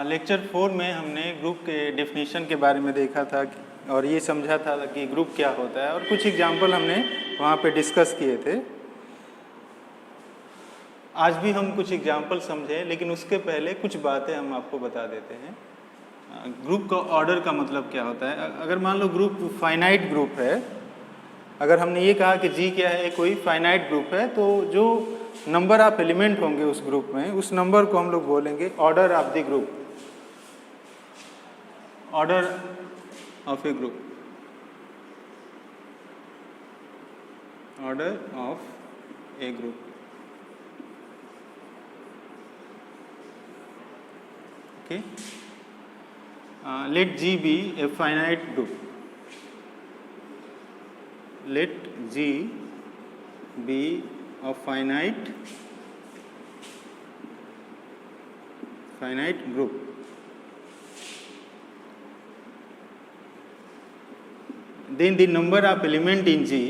Lecture 4 में हमने group के डेफिनेशन के बारे में देखा था और ये समझा था कि ग्रुप क्या होता है और कुछ एग्जाम्पल हमने वहाँ पे डिस्कस किए थे। आज भी हम कुछ एग्जाम्पल समझें, लेकिन उसके पहले कुछ बातें हम आपको बता देते हैं। ग्रुप का ऑर्डर का मतलब क्या होता है। अगर मान लो ग्रुप फाइनाइट ग्रुप है, अगर हमने ये कहा कि जी क्या है, कोई फाइनाइट ग्रुप है, तो जो नंबर ऑफ एलिमेंट होंगे उस ग्रुप में, उस नंबर को हम लोग बोलेंगे order of the group, order of A group, order of A group. Okay, let G be a finite group, let G be a finite group. Then the number of element in G,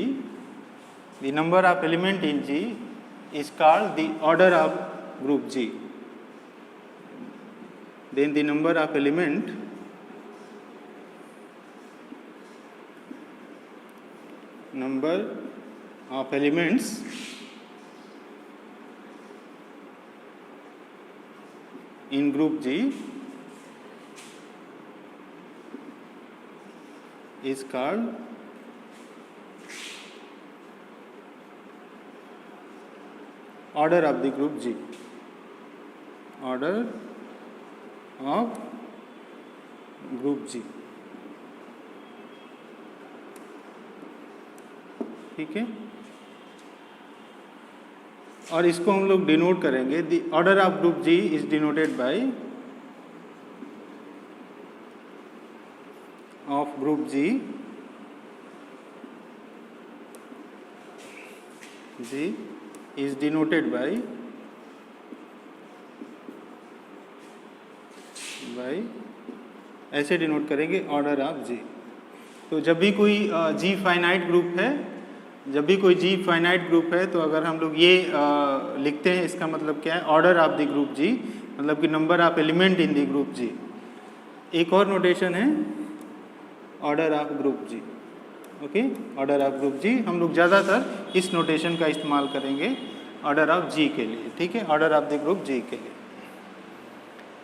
the number of element in G is called the order of group G. Then the number of elements in group G is called order of the group G, order of group G। ठीक है, और इसको हम लोग denote करेंगे, the order of group G is denoted by of group G is denoted by ऐसे denote करेंगे order of G. तो जब भी कोई जी फाइनाइट ग्रुप है, जब भी कोई जी फाइनाइट ग्रुप है, तो अगर हम लोग ये लिखते हैं, इसका मतलब क्या है, order of the group G, मतलब कि number of element in the group G. एक और नोटेशन है order of group G. Okay, order of group G हम लोग ज़्यादातर इस नोटेशन का इस्तेमाल करेंगे ऑर्डर ऑफ जी के लिए। ठीक है, ऑर्डर ऑफ द ग्रुप जी के लिए।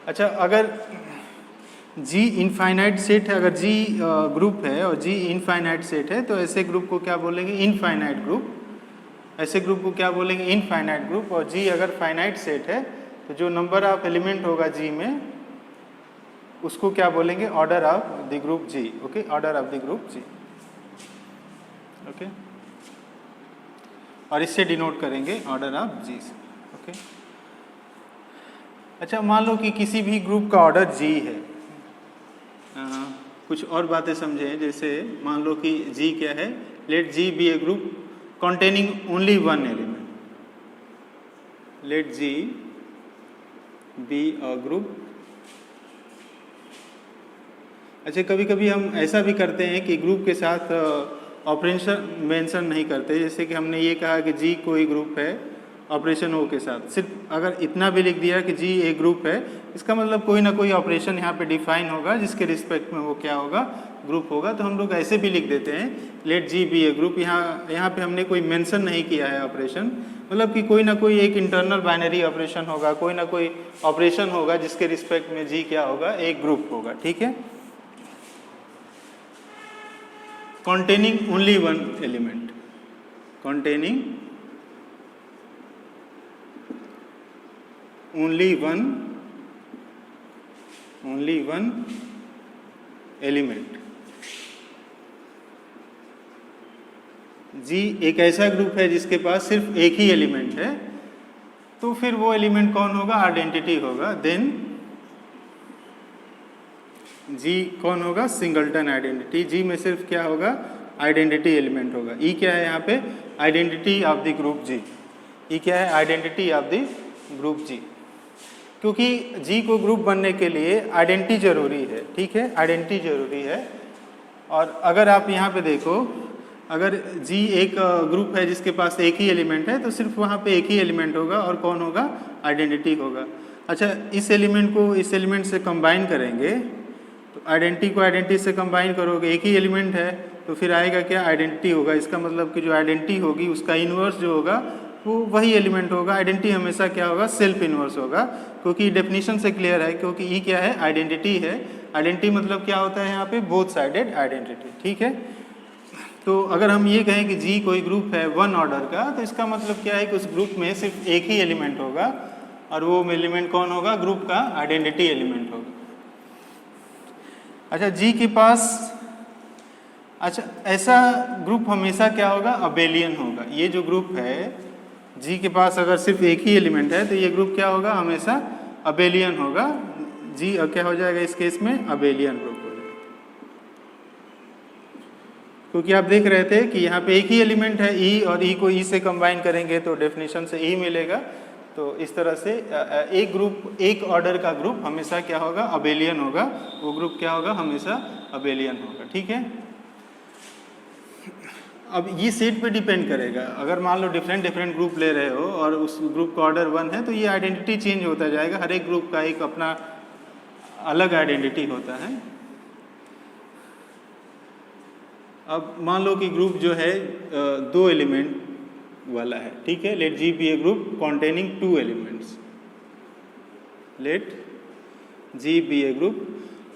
अच्छा, अगर जी इनफाइनाइट सेट है, अगर जी ग्रुप है और जी इनफाइनाइट सेट है, तो ऐसे ग्रुप को क्या बोलेंगे, इनफाइनाइट ग्रुप। ऐसे ग्रुप को क्या बोलेंगे, इनफाइनाइट ग्रुप। और जी अगर फाइनाइट सेट है, तो जो नंबर ऑफ एलिमेंट होगा जी में, उसको क्या बोलेंगे, order of the group G. Okay, order of the group G. Okay, और इससे डिनोट करेंगे ऑर्डर ऑफ जी से। ओके, अच्छा, मान लो कि किसी भी ग्रुप का ऑर्डर जी है। कुछ और बातें समझें, जैसे मान लो कि जी क्या है, let G be a group containing only one element, let G be a group। अच्छा, कभी कभी हम ऐसा भी करते हैं कि ग्रुप के साथ ऑपरेशन मेंशन नहीं करते, जैसे कि हमने ये कहा कि जी कोई ग्रुप है ऑपरेशन ओ के साथ, सिर्फ अगर इतना भी लिख दिया कि जी एक ग्रुप है, इसका मतलब कोई ना कोई ऑपरेशन यहाँ पे डिफाइन होगा जिसके रिस्पेक्ट में वो क्या होगा, ग्रुप होगा। तो हम लोग ऐसे भी लिख देते हैं, late G be a group. यहाँ पे हमने कोई मेंशन नहीं किया है ऑपरेशन, मतलब कि कोई ना कोई एक इंटरनल बाइनरी ऑपरेशन होगा, कोई ना कोई ऑपरेशन होगा जिसके रिस्पेक्ट में जी क्या होगा, एक ग्रुप होगा। ठीक है, containing only one element, containing only one element. G एक ऐसा ग्रुप है जिसके पास सिर्फ एक ही एलिमेंट है, तो फिर वो एलिमेंट कौन होगा, आइडेंटिटी होगा। देन जी कौन होगा, सिंगलटन आइडेंटिटी। जी में सिर्फ क्या होगा, आइडेंटिटी एलिमेंट होगा। ई क्या है यहाँ पे, आइडेंटिटी ऑफ द ग्रुप जी। ई क्या है, आइडेंटिटी ऑफ द ग्रुप जी। क्योंकि जी को ग्रुप बनने के लिए आइडेंटिटी जरूरी है। ठीक है, आइडेंटिटी जरूरी है। और अगर आप यहाँ पे देखो, अगर जी एक ग्रुप है जिसके पास एक ही एलिमेंट है, तो सिर्फ वहाँ पे एक ही एलिमेंट होगा और कौन होगा, आइडेंटिटी होगा। अच्छा, इस एलिमेंट को इस एलिमेंट से कंबाइन करेंगे तो आइडेंटिटी को आइडेंटिटी से कंबाइन करोगे, एक ही एलिमेंट है तो फिर आएगा क्या, आइडेंटिटी होगा। इसका मतलब कि जो आइडेंटिटी होगी उसका इन्वर्स जो होगा वो वही एलिमेंट होगा। आइडेंटिटी हमेशा क्या होगा, सेल्फ इन्वर्स होगा, क्योंकि डेफिनेशन से क्लियर है, क्योंकि ई क्या है, आइडेंटिटी है। आइडेंटिटी मतलब क्या होता है यहाँ पे, बोथ साइडेड आइडेंटिटी। ठीक है, तो अगर हम ये कहें कि जी कोई ग्रुप है वन ऑर्डर का, तो इसका मतलब क्या है कि उस ग्रुप में सिर्फ एक ही एलिमेंट होगा, और वो एलिमेंट कौन होगा, ग्रुप का आइडेंटिटी एलिमेंट होगा। अच्छा, जी के पास, अच्छा ऐसा ग्रुप हमेशा क्या होगा, अबेलियन होगा। ये जो ग्रुप है जी के पास अगर सिर्फ एक ही एलिमेंट है तो ये ग्रुप क्या होगा, हमेशा अबेलियन होगा। जी क्या हो जाएगा इस केस में, अबेलियन ग्रुप हो जाएगा, क्योंकि आप देख रहे थे कि यहाँ पे एक ही एलिमेंट है ई, और ई को ई से कंबाइन करेंगे तो डेफिनेशन से ई मिलेगा। तो इस तरह से एक ग्रुप, एक ऑर्डर का ग्रुप हमेशा क्या होगा, अबेलियन होगा। वो ग्रुप क्या होगा, हमेशा अबेलियन होगा। ठीक है, अब ये सेट पे डिपेंड करेगा। अगर मान लो डिफरेंट ग्रुप ले रहे हो और उस ग्रुप का ऑर्डर वन है तो ये आइडेंटिटी चेंज होता जाएगा। हर एक ग्रुप का एक अपना अलग आइडेंटिटी होता है। अब मान लो कि ग्रुप जो है दो एलिमेंट वाला है। ठीक है, let G be a group containing two elements. Let G be a group,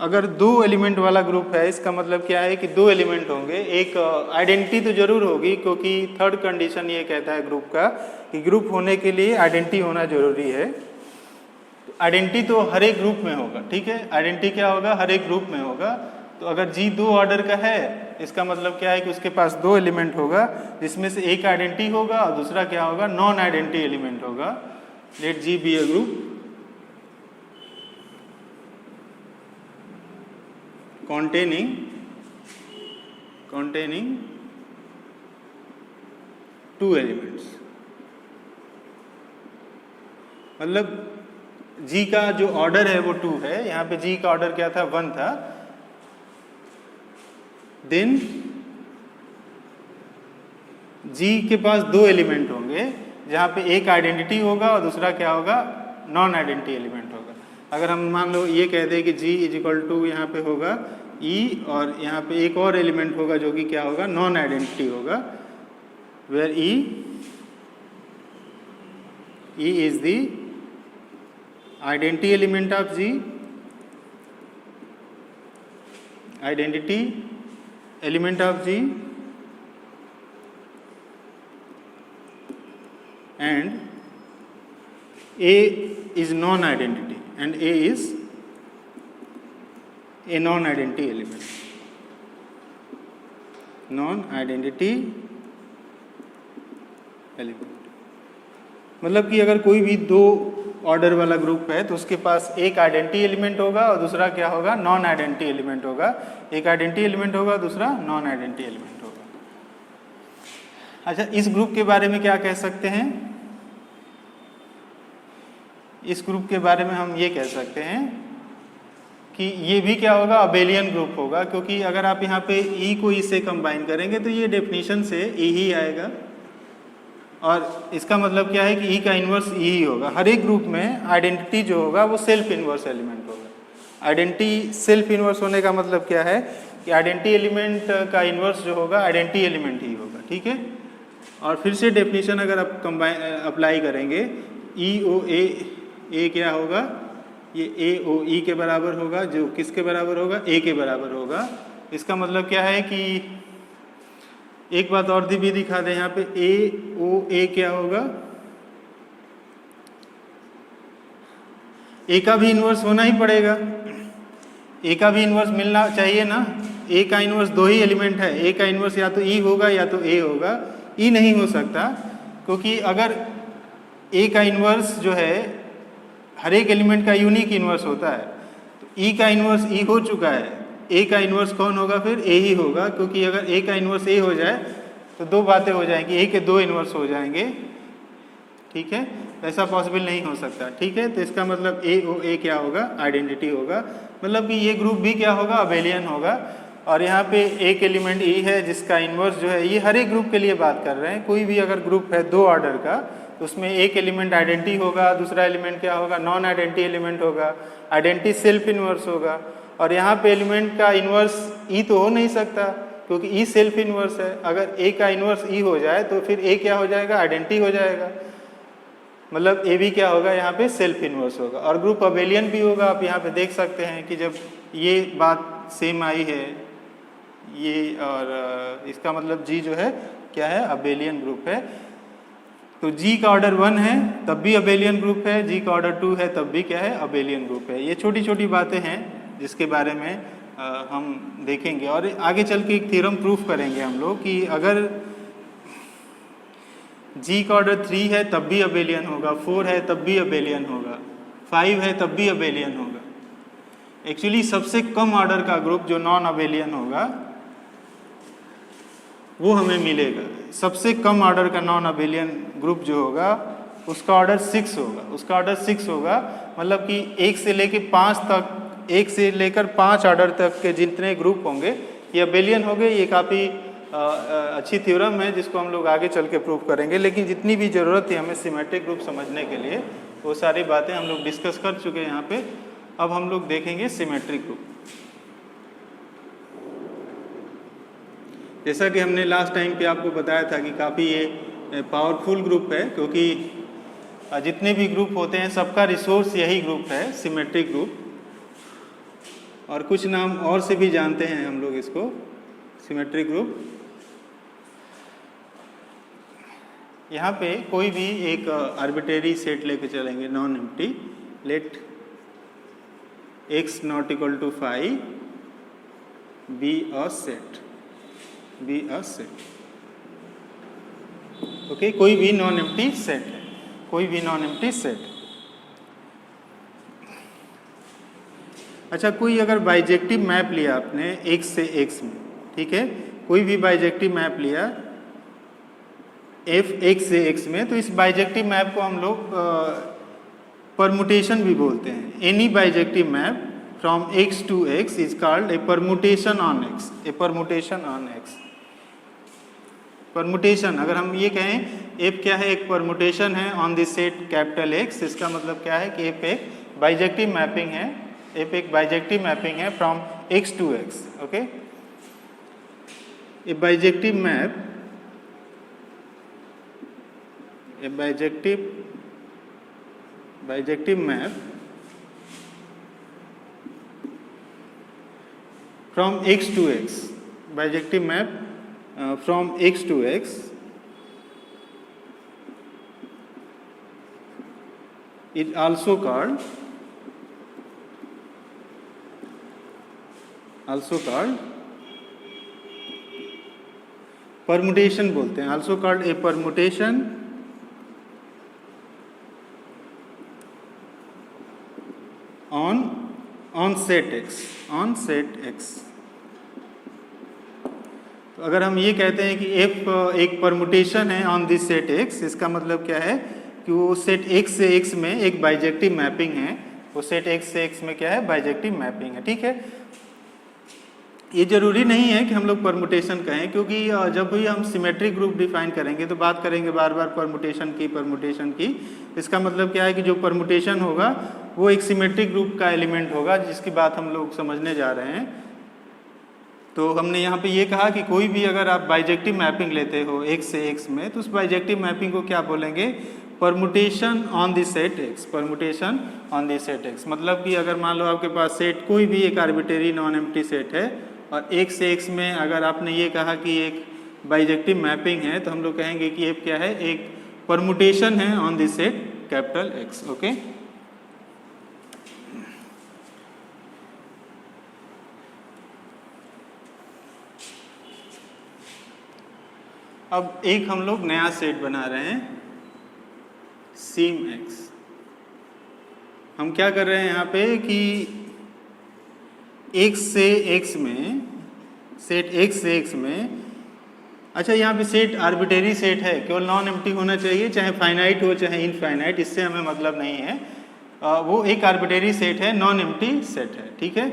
अगर दो एलिमेंट वाला ग्रुप है, इसका मतलब क्या है कि दो एलिमेंट होंगे, एक आइडेंटिटी तो जरूर होगी, क्योंकि थर्ड कंडीशन ये कहता है ग्रुप का कि ग्रुप होने के लिए आइडेंटिटी होना जरूरी है। आइडेंटिटी तो हर एक ग्रुप में होगा। ठीक है, आइडेंटिटी क्या होगा, हर एक ग्रुप में होगा। तो अगर जी दो ऑर्डर का है, इसका मतलब क्या है कि उसके पास दो एलिमेंट होगा, जिसमें से एक आइडेंटिटी होगा और दूसरा क्या होगा, नॉन आइडेंटिटी एलिमेंट होगा। Late G be a group containing two elements. मतलब जी का जो ऑर्डर है वो टू है। यहाँ पे जी का ऑर्डर क्या था, वन था। देन जी के पास दो एलिमेंट होंगे, जहाँ पे एक आइडेंटिटी होगा और दूसरा क्या होगा, नॉन आइडेंटिटी एलिमेंट होगा। अगर हम मान लो ये कह दें कि जी इज इक्वल टू यहाँ पे होगा ई, और यहाँ पे एक और एलिमेंट होगा जो कि क्या होगा, नॉन आइडेंटिटी होगा, where E is the identity element of G, identity element of G, and A is non-identity and A is a non-identity element. Non-identity element मतलब कि अगर कोई भी दो ऑर्डर वाला ग्रुप है तो उसके पास एक आइडेंटिटी एलिमेंट होगा और दूसरा क्या होगा, नॉन आइडेंटिटी एलिमेंट होगा। एक आइडेंटिटी एलिमेंट होगा, दूसरा नॉन आइडेंटिटी एलिमेंट होगा। अच्छा, इस ग्रुप के बारे में क्या कह सकते हैं, इस ग्रुप के बारे में हम ये कह सकते हैं कि ये भी क्या होगा, अबेलियन ग्रुप होगा, क्योंकि अगर आप यहाँ पे ई को ई से कंबाइन करेंगे तो ये डेफिनेशन से ई ही आएगा। और इसका मतलब क्या है कि ई का इन्वर्स ई ही होगा। हर एक ग्रुप में आइडेंटिटी जो होगा वो सेल्फ इन्वर्स एलिमेंट होगा। आइडेंटिटी सेल्फ इन्वर्स होने का मतलब क्या है कि आइडेंटिटी एलिमेंट का इन्वर्स जो होगा आइडेंटिटी एलिमेंट ही होगा। ठीक है, और फिर से डेफिनेशन अगर आप कंबाइन अप्लाई करेंगे, ई ओ ए क्या होगा, ये ए ओ ई के बराबर होगा, जो किसके बराबर होगा, ए के बराबर होगा। इसका मतलब क्या है कि एक बात और भी दिखा दें, यहाँ पे ए ओ ए क्या होगा, ए का भी इन्वर्स होना ही पड़ेगा। ए का भी इन्वर्स मिलना चाहिए ना। ए का इन्वर्स दो ही एलिमेंट है, ए का इन्वर्स या तो ई होगा या तो ए होगा। ई नहीं हो सकता, क्योंकि अगर ए का इन्वर्स जो है हर एक एलिमेंट का यूनिक इन्वर्स होता है, तो ई का इन्वर्स ई हो चुका है, ए का इन्वर्स कौन होगा, फिर ए ही होगा। क्योंकि अगर ए का इन्वर्स ए हो जाए तो दो बातें हो जाएंगी, ए के दो इन्वर्स हो जाएंगे। ठीक है, ऐसा पॉसिबल नहीं हो सकता। ठीक है, तो इसका मतलब ए ओ ए क्या होगा, आइडेंटिटी होगा। मतलब कि ये ग्रुप भी क्या होगा, अबेलियन होगा। और यहाँ पे एक एलिमेंट ई है जिसका इन्वर्स जो है, ये हर एक ग्रुप के लिए बात कर रहे हैं। कोई भी अगर ग्रुप है 2 ऑर्डर का तो उसमें एक एलिमेंट आइडेंटिटी होगा, दूसरा एलिमेंट क्या होगा, नॉन आइडेंटिटी एलिमेंट होगा, आइडेंटिटी सेल्फ इन्वर्स होगा। और यहाँ पे एलिमेंट का इन्वर्स ई तो हो नहीं सकता क्योंकि ई सेल्फ इन्वर्स है। अगर ए का इन्वर्स ई हो जाए तो फिर ए क्या हो जाएगा, आइडेंटिटी हो जाएगा, मतलब ए भी क्या होगा यहाँ पे सेल्फ इन्वर्स होगा। और ग्रुप अबेलियन भी होगा। आप यहाँ पे देख सकते हैं कि जब ये बात सेम आई है ये, और इसका मतलब जी जो है क्या है, अबेलियन ग्रुप है। तो जी का ऑर्डर 1 है तब भी अबेलियन ग्रुप है, जी का ऑर्डर 2 है तब भी क्या है, अबेलियन ग्रुप है। ये छोटी छोटी बातें हैं जिसके बारे में हम देखेंगे और आगे चल के एक थ्योरम प्रूफ करेंगे हम लोग कि अगर जी का ऑर्डर 3 है तब भी अबेलियन होगा, 4 है तब भी अबेलियन होगा, 5 है तब भी अबेलियन होगा। एक्चुअली सबसे कम ऑर्डर का ग्रुप जो नॉन अबेलियन होगा वो हमें मिलेगा। सबसे कम ऑर्डर का नॉन अबेलियन ग्रुप जो होगा उसका ऑर्डर 6 होगा, उसका ऑर्डर 6 होगा। मतलब कि 1 से लेकर 5 तक, 1 से लेकर 5 ऑर्डर तक के जितने ग्रुप होंगे ये अबेलियन होंगे। ये काफ़ी अच्छी थ्योरम है जिसको हम लोग आगे चल के प्रूव करेंगे। लेकिन जितनी भी ज़रूरत है हमें सिमेट्रिक ग्रुप समझने के लिए वो सारी बातें हम लोग डिस्कस कर चुके हैं यहाँ पे। अब हम लोग देखेंगे सिमेट्रिक ग्रुप। जैसा कि हमने लास्ट टाइम पे आपको बताया था कि काफ़ी ये पावरफुल ग्रुप है क्योंकि जितने भी ग्रुप होते हैं सबका रिसोर्स यही ग्रुप है, सिमेट्रिक ग्रुप। और कुछ नाम और से भी जानते हैं हम लोग इसको, सिमेट्रिक ग्रुप। यहाँ पे कोई भी एक आर्बिट्रेरी सेट लेके चलेंगे non empty, let x not equal to 5 be a set, be a set. Okay, कोई भी नॉन एम्प्टी सेट है, कोई भी नॉन एम्प्टी सेट। अच्छा, कोई अगर बाइजेक्टिव मैप लिया आपने x से x में, ठीक है, कोई भी बाइजेक्टिव मैप लिया f x से x में, तो इस बाइजेक्टिव मैप को हम लोग परमुटेशन भी बोलते हैं। Any bijective map from x to x is called a permutation on x, A permutation on x। Permutation, अगर हम ये कहें f क्या है, एक परमुटेशन है on the set capital X, इसका मतलब क्या है कि f एक बाइजेक्टिव मैपिंग है, f एक बाइजेक्टिव मैपिंग है from x to x। Okay, A bijective map, A bijective map from x to x, bijective map from x to x is also called permutation बोलते हैं, also called a permutation on set x, on set x। तो अगर हम ये कहते हैं कि f एक परमुटेशन है ऑन दिस सेट x, इसका मतलब क्या है कि वो सेट x से x में एक बाइजेक्टिव मैपिंग है, वो सेट x से x में क्या है, बाइजेक्टिव मैपिंग है। ठीक है, ये जरूरी नहीं है कि हम लोग परमुटेशन कहें क्योंकि जब भी हम सिमेट्रिक ग्रुप डिफाइन करेंगे तो बात करेंगे बार बार परमुटेशन की। इसका मतलब क्या है कि जो परमुटेशन होगा वो एक सिमेट्रिक ग्रुप का एलिमेंट होगा, जिसकी बात हम लोग समझने जा रहे हैं। तो हमने यहाँ पे ये कहा कि कोई भी अगर आप बाइजेक्टिव मैपिंग लेते हो x से x में, तो उस बाइजेक्टिव मैपिंग को क्या बोलेंगे, permutation on the set x, permutation on the set x। मतलब कि अगर मान लो आपके पास सेट कोई भी एक आर्बिट्रेरी नॉन एम्प्टी सेट है और x से x में अगर आपने ये कहा कि एक बाइजेक्टिव मैपिंग है, तो हम लोग कहेंगे कि f क्या है, एक परमुटेशन है on the set capital X। Okay, अब एक हम लोग नया सेट बना रहे हैं सीम x। हम क्या कर रहे हैं यहाँ पे कि x से x में, सेट x से x में, अच्छा यहाँ पे सेट आर्बिट्रेरी सेट है, केवल नॉन एम्प्टी होना चाहिए, चाहे फाइनाइट हो चाहे इनफाइनाइट, इससे हमें मतलब नहीं है। वो एक आर्बिट्रेरी सेट है, नॉन एम्प्टी सेट है। ठीक है,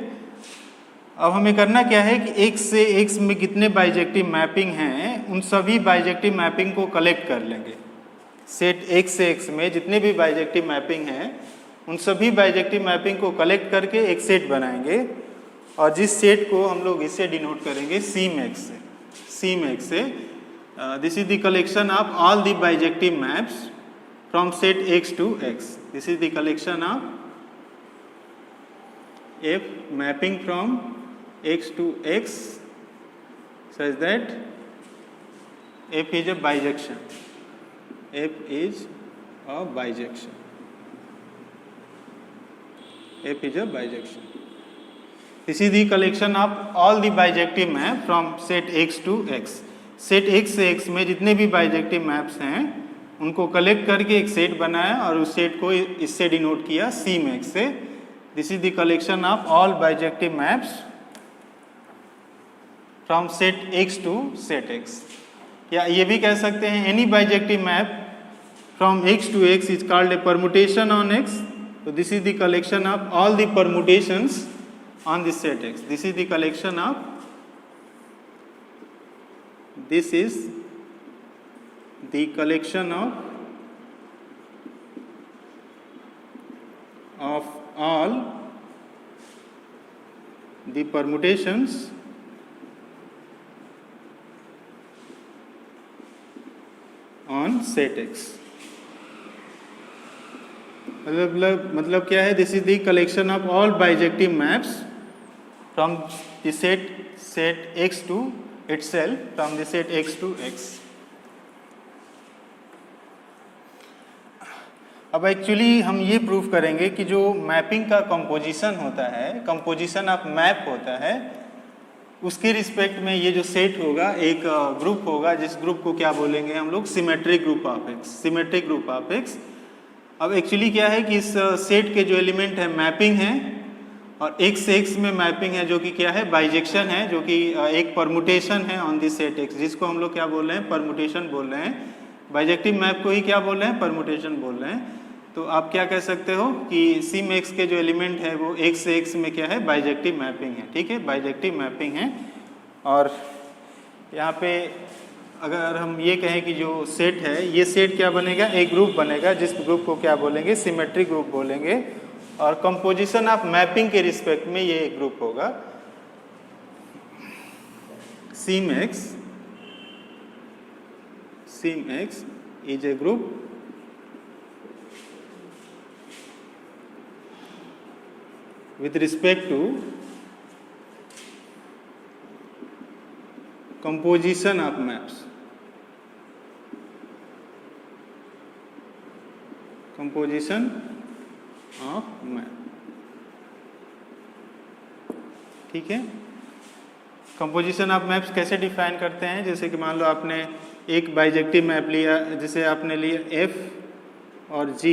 अब हमें करना क्या है कि x से x में कितने बाइजेक्टिव मैपिंग हैं उन सभी बाइजेक्टिव मैपिंग को कलेक्ट कर लेंगे। सेट x से x में जितने भी बाइजेक्टिव मैपिंग हैं उन सभी बाइजेक्टिव मैपिंग को कलेक्ट करके एक सेट बनाएंगे और जिस सेट को हम लोग इससे डिनोट करेंगे सीमएक्स से। सीमएक्स से this is the collection of all the bijective maps from set x to x। This is the collection of f mapping from x to x such that f is a bijection. f is a bijection. f is a bijection. This is the collection of all the bijective map from set x to x. Set x से x में जितने भी bijective maps हैं उनको collect करके एक set बनाया और उस सेट को इससे डिनोट किया सीमएक्स से। This is the collection of all bijective maps from set x to set x. या ये भी कह सकते हैं any bijective map from x to x is called a permutation on x. So this is the collection of all the permutations on the set x. This is the collection of all the permutations on set x. मतलब क्या है? This is the collection of all bijective maps from the set x to itself, from the set x to x. अब actually हम ये prove करेंगे कि जो mapping का कंपोजिशन होता है, कंपोजिशन ऑफ मैप होता है, उसके रिस्पेक्ट में ये जो सेट होगा एक ग्रुप होगा जिस ग्रुप को क्या बोलेंगे हम लोग? Symmetric group of x. Symmetric group of x. अब एक्चुअली क्या है कि इस सेट के जो एलिमेंट है मैपिंग है और एक्स से एक्स में मैपिंग है जो कि क्या है? बाइजेक्शन है, जो कि एक परमुटेशन है ऑन दिस सेट एक्स, जिसको हम लोग क्या बोल रहे हैं? परमुटेशन बोल रहे हैं। बाइजेक्टिव मैप को ही क्या बोल रहे हैं? परमुटेशन बोल रहे हैं। तो आप क्या कह सकते हो कि सीम एक्स के जो एलिमेंट है वो एक्स से एक्स में क्या है? बाइजेक्टिव मैपिंग है। ठीक है, बाइजेक्टिव मैपिंग है। और यहाँ पे अगर हम ये कहें कि जो सेट है ये सेट क्या बनेगा? एक ग्रुप बनेगा जिस ग्रुप को क्या बोलेंगे? सिमेट्रिक ग्रुप बोलेंगे। और कंपोजिशन ऑफ मैपिंग के रिस्पेक्ट में ये एक ग्रुप होगा। Sym X is a group with respect to composition of maps. Composition of map. ठीक है, कंपोजिशन ऑफ मैप्स कैसे डिफाइन करते हैं? जैसे कि मान लो आपने एक बाइजेक्टिव मैप लिया, जैसे आपने लिया F और G,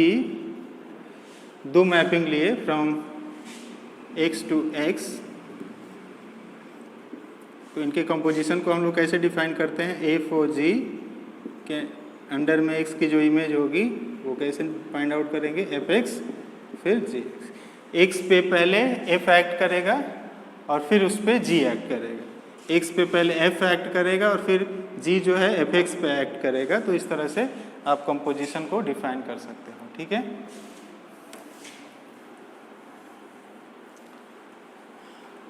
दो मैपिंग लिए फ्रॉम x to x, तो इनके कंपोजिशन को हम लोग कैसे डिफाइन करते हैं? f और g के अंडर में x की जो इमेज होगी वो कैसे फाइंड आउट करेंगे? fx फिर gx। x पे पहले f एक्ट करेगा और फिर उस पे g एक्ट करेगा। x पे पहले f एक्ट करेगा और फिर g जो है fx पे एक्ट करेगा। तो इस तरह से आप कंपोजिशन को डिफाइन कर सकते हो। ठीक है,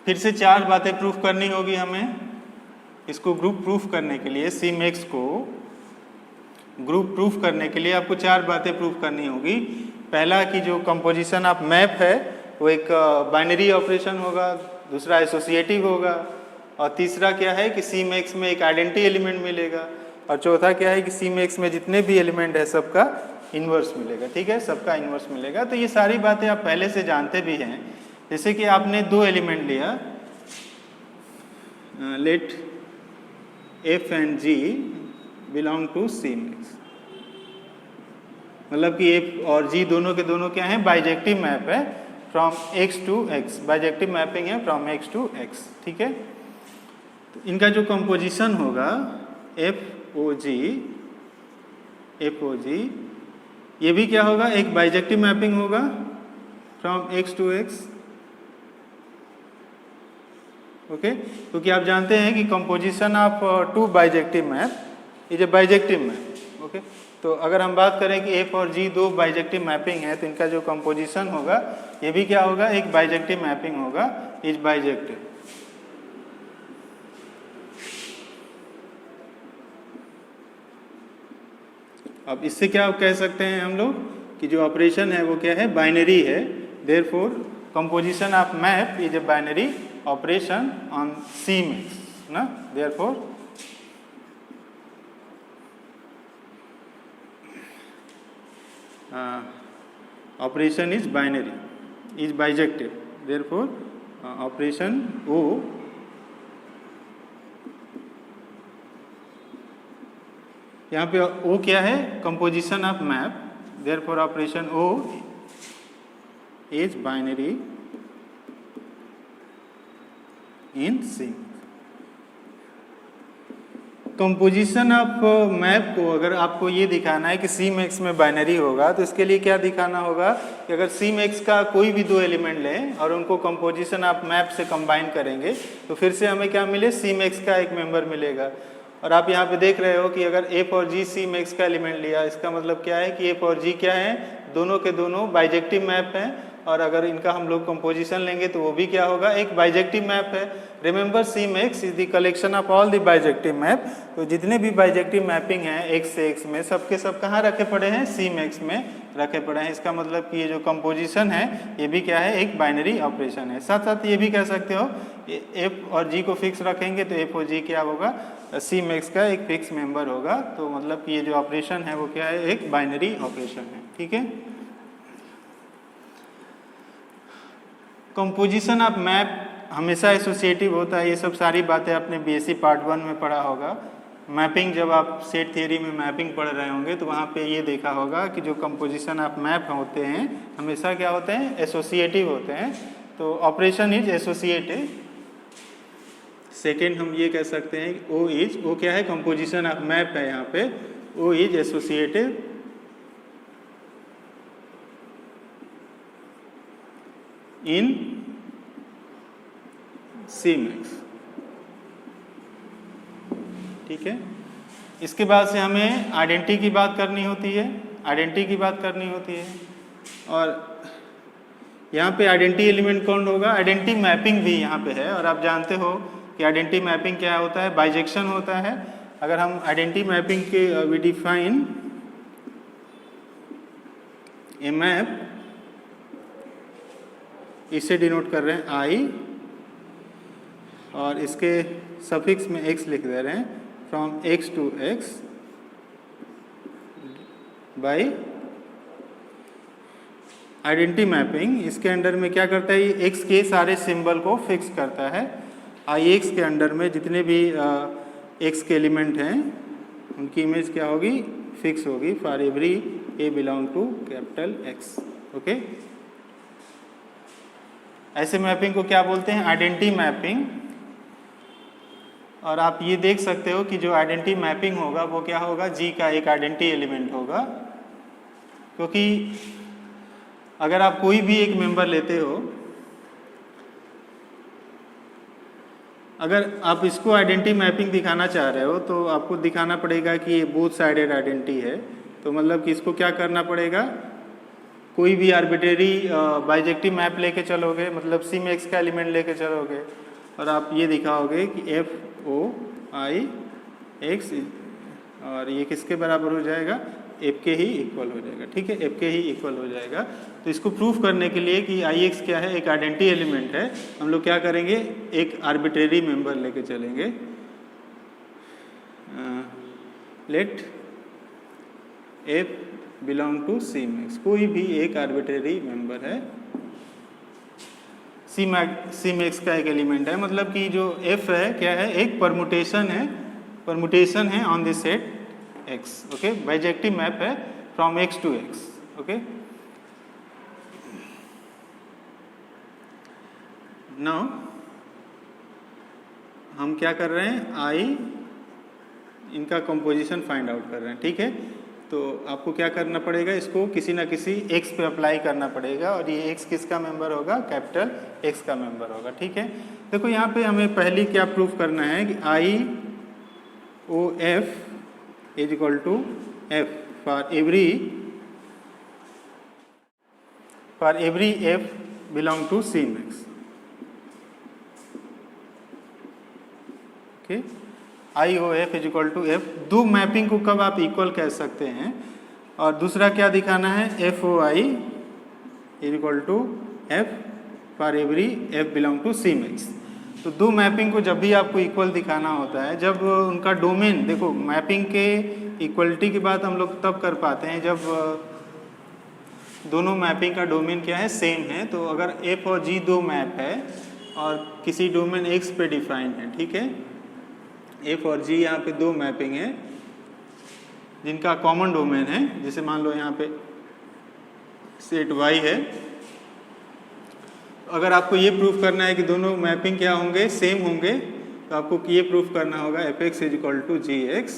फिर से चार बातें प्रूफ करनी होगी हमें। इसको ग्रुप प्रूफ करने के लिए, सीम एक्स को ग्रुप प्रूफ करने के लिए आपको चार बातें प्रूफ करनी होगी। पहला कि जो कंपोजिशन ऑफ मैप है वो एक बाइनरी ऑपरेशन होगा, दूसरा एसोसिएटिव होगा, और तीसरा क्या है कि सीम एक्स में एक आइडेंटिटी एलिमेंट मिलेगा, और चौथा क्या है कि सीम एक्स में जितने भी एलिमेंट है सबका इन्वर्स मिलेगा। ठीक है, सबका इन्वर्स मिलेगा। तो ये सारी बातें आप पहले से जानते भी हैं। जैसे कि आपने दो एलिमेंट लिया, let f and g belong to sym X, मतलब कि f और g दोनों के दोनों क्या हैं? बाइजेक्टिव मैप है from x to x, bijective mapping है फ्रॉम x टू x। ठीक है, तो इनका जो कंपोजिशन होगा f o g, ये भी क्या होगा? एक बाइजेक्टिव मैपिंग होगा from x to x। Okay, क्योंकि आप जानते हैं कि composition of two bijective map is a bijective map. Okay, तो अगर हम बात करें कि एफ और जी दो बाइजेक्टिव मैपिंग है, तो इनका जो कंपोजिशन होगा ये भी क्या होगा, एक बाइजेक्टिव मैपिंग होगा, इज बाइजेक्टिव। अब इससे क्या कह सकते हैं हम लोग कि जो ऑपरेशन है वो क्या है, बाइनरी है। Therefore composition of map is a binary operation on सी मैक्स ना। Therefore operation is binary, is bijective. Therefore operation O यहाँ पे O क्या है, composition of map. Therefore operation O is binary in C. Composition of map को अगर आपको ये दिखाना है कि सी मैक्स में बाइनरी होगा, तो इसके लिए क्या दिखाना होगा कि अगर सी मैक्स का कोई भी दो एलिमेंट लें और उनको कंपोजिशन ऑफ मैप से कंबाइन करेंगे तो फिर से हमें क्या मिले, सी मैक्स का एक मेंबर मिलेगा। और आप यहाँ पे देख रहे हो कि अगर एफ और जी सी मैक्स का एलिमेंट लिया, इसका मतलब क्या है कि एफ और जी क्या है, दोनों के दोनों बाइजेक्टिव मैप हैं। और अगर इनका हम लोग कंपोजिशन लेंगे तो वो भी क्या होगा, एक बाइजेक्टिव मैप है। Remember C max is the collection of all the bijective map. तो जितने भी बाइजेक्टिव मैपिंग हैं एक्स से एक्स में, सबके सब कहाँ रखे पड़े हैं, सी मैक्स में रखे पड़े हैं। इसका मतलब कि ये जो कंपोजिशन है ये भी क्या है, एक बाइनरी ऑपरेशन है। साथ साथ ये भी कह सकते हो एफ और जी को फिक्स रखेंगे तो एफ और जी क्या होगा, सी मैक्स का एक फिक्स मेंबर होगा। तो मतलब कि ये जो ऑपरेशन है वो क्या है, एक बाइनरी ऑपरेशन है। ठीक है, कंपोजिशन ऑफ मैप हमेशा एसोसिएटिव होता है। ये सब सारी बातें आपने बीएससी पार्ट 1 में पढ़ा होगा। मैपिंग, जब आप सेट थियरी में मैपिंग पढ़ रहे होंगे तो वहाँ पे ये देखा होगा कि जो कंपोजिशन ऑफ मैप होते हैं हमेशा क्या होते हैं, एसोसिएटिव होते हैं। तो ऑपरेशन इज एसोसिएटिव। सेकेंड हम ये कह सकते हैं ओ क्या है, कंपोजिशन ऑफ मैप है यहाँ पे, O is associative in C max. ठीक है, इसके बाद से हमें आइडेंटिटी की बात करनी होती है, और यहाँ पे आइडेंटिटी एलिमेंट कौन होगा, आइडेंटिटी मैपिंग भी यहाँ पे है। और आप जानते हो कि आइडेंटिटी मैपिंग क्या होता है, बाइजेक्शन होता है। अगर हम आइडेंटिटी मैपिंग के वी डिफाइन ए मैप, इसे डिनोट कर रहे हैं आई और इसके सफिक्स में x लिख दे रहे हैं, from x to x by identity mapping. इसके अंडर में क्या करता है, ये x के सारे सिंबल को फिक्स करता है। आई x के अंडर में जितने भी x के एलिमेंट हैं उनकी इमेज क्या होगी, फिक्स होगी for every a belong to capital X। Okay, ऐसे मैपिंग को क्या बोलते हैं, आइडेंटिटी मैपिंग। और आप ये देख सकते हो कि जो आइडेंटिटी मैपिंग होगा वो क्या होगा, जी का एक आइडेंटिटी एलिमेंट होगा। क्योंकि अगर आप कोई भी एक मेंबर लेते हो, अगर आप इसको आइडेंटिटी मैपिंग दिखाना चाह रहे हो तो आपको दिखाना पड़ेगा कि ये बोथ साइडेड आइडेंटिटी है। तो मतलब कि इसको क्या करना पड़ेगा, कोई भी आर्बिट्रेरी बाइजेक्टिव मैप लेके चलोगे, मतलब सी मैक्स का एलिमेंट लेके चलोगे और आप ये दिखाओगे कि एफ ओ आई एक्स, और ये किसके बराबर हो जाएगा, एफ के ही इक्वल हो जाएगा। ठीक है, एफ के ही इक्वल हो जाएगा। तो इसको प्रूफ करने के लिए कि आई एक्स क्या है, एक आइडेंटिटी एलिमेंट है, हम लोग क्या करेंगे, एक आर्बिट्रेरी मेंबर लेके चलेंगे। Let F belong to C max, कोई भी एक आर्बिट्रेरी मेंबर है, सी मैक्स का एक एलिमेंट है। मतलब कि जो एफ है क्या है, एक परमुटेशन है on this set X. Okay, bijective map है from X to X. Okay, now हम क्या कर रहे हैं, आई इनका कंपोजिशन फाइंड आउट कर रहे हैं। ठीक है, तो आपको क्या करना पड़ेगा, इसको किसी ना किसी x पे अप्लाई करना पड़ेगा, और ये x किसका मेंबर होगा, कैपिटल X का मेंबर होगा। ठीक है, देखो यहाँ पे हमें पहली क्या प्रूफ करना है कि IOF is equal to F for every F belong to C max. Okay, IOF is equal to F। दो मैपिंग को कब आप इक्वल कह सकते हैं, और दूसरा क्या दिखाना है, FOI is equal to F for every F belong to C max. तो दो मैपिंग को जब भी आपको इक्वल दिखाना होता है, जब उनका डोमेन, देखो मैपिंग के इक्वलिटी की बात हम लोग तब कर पाते हैं जब दोनों मैपिंग का डोमेन क्या है, सेम है। तो अगर F और G दो मैप है और किसी डोमेन X पे डिफाइन है, ठीक है, F और G यहाँ पे दो मैपिंग है जिनका कॉमन डोमेन है, जैसे मान लो यहाँ पे सेट Y है। अगर आपको ये प्रूफ करना है कि दोनों मैपिंग क्या होंगे, सेम होंगे, तो आपको ये प्रूफ करना होगा fx is equal to gx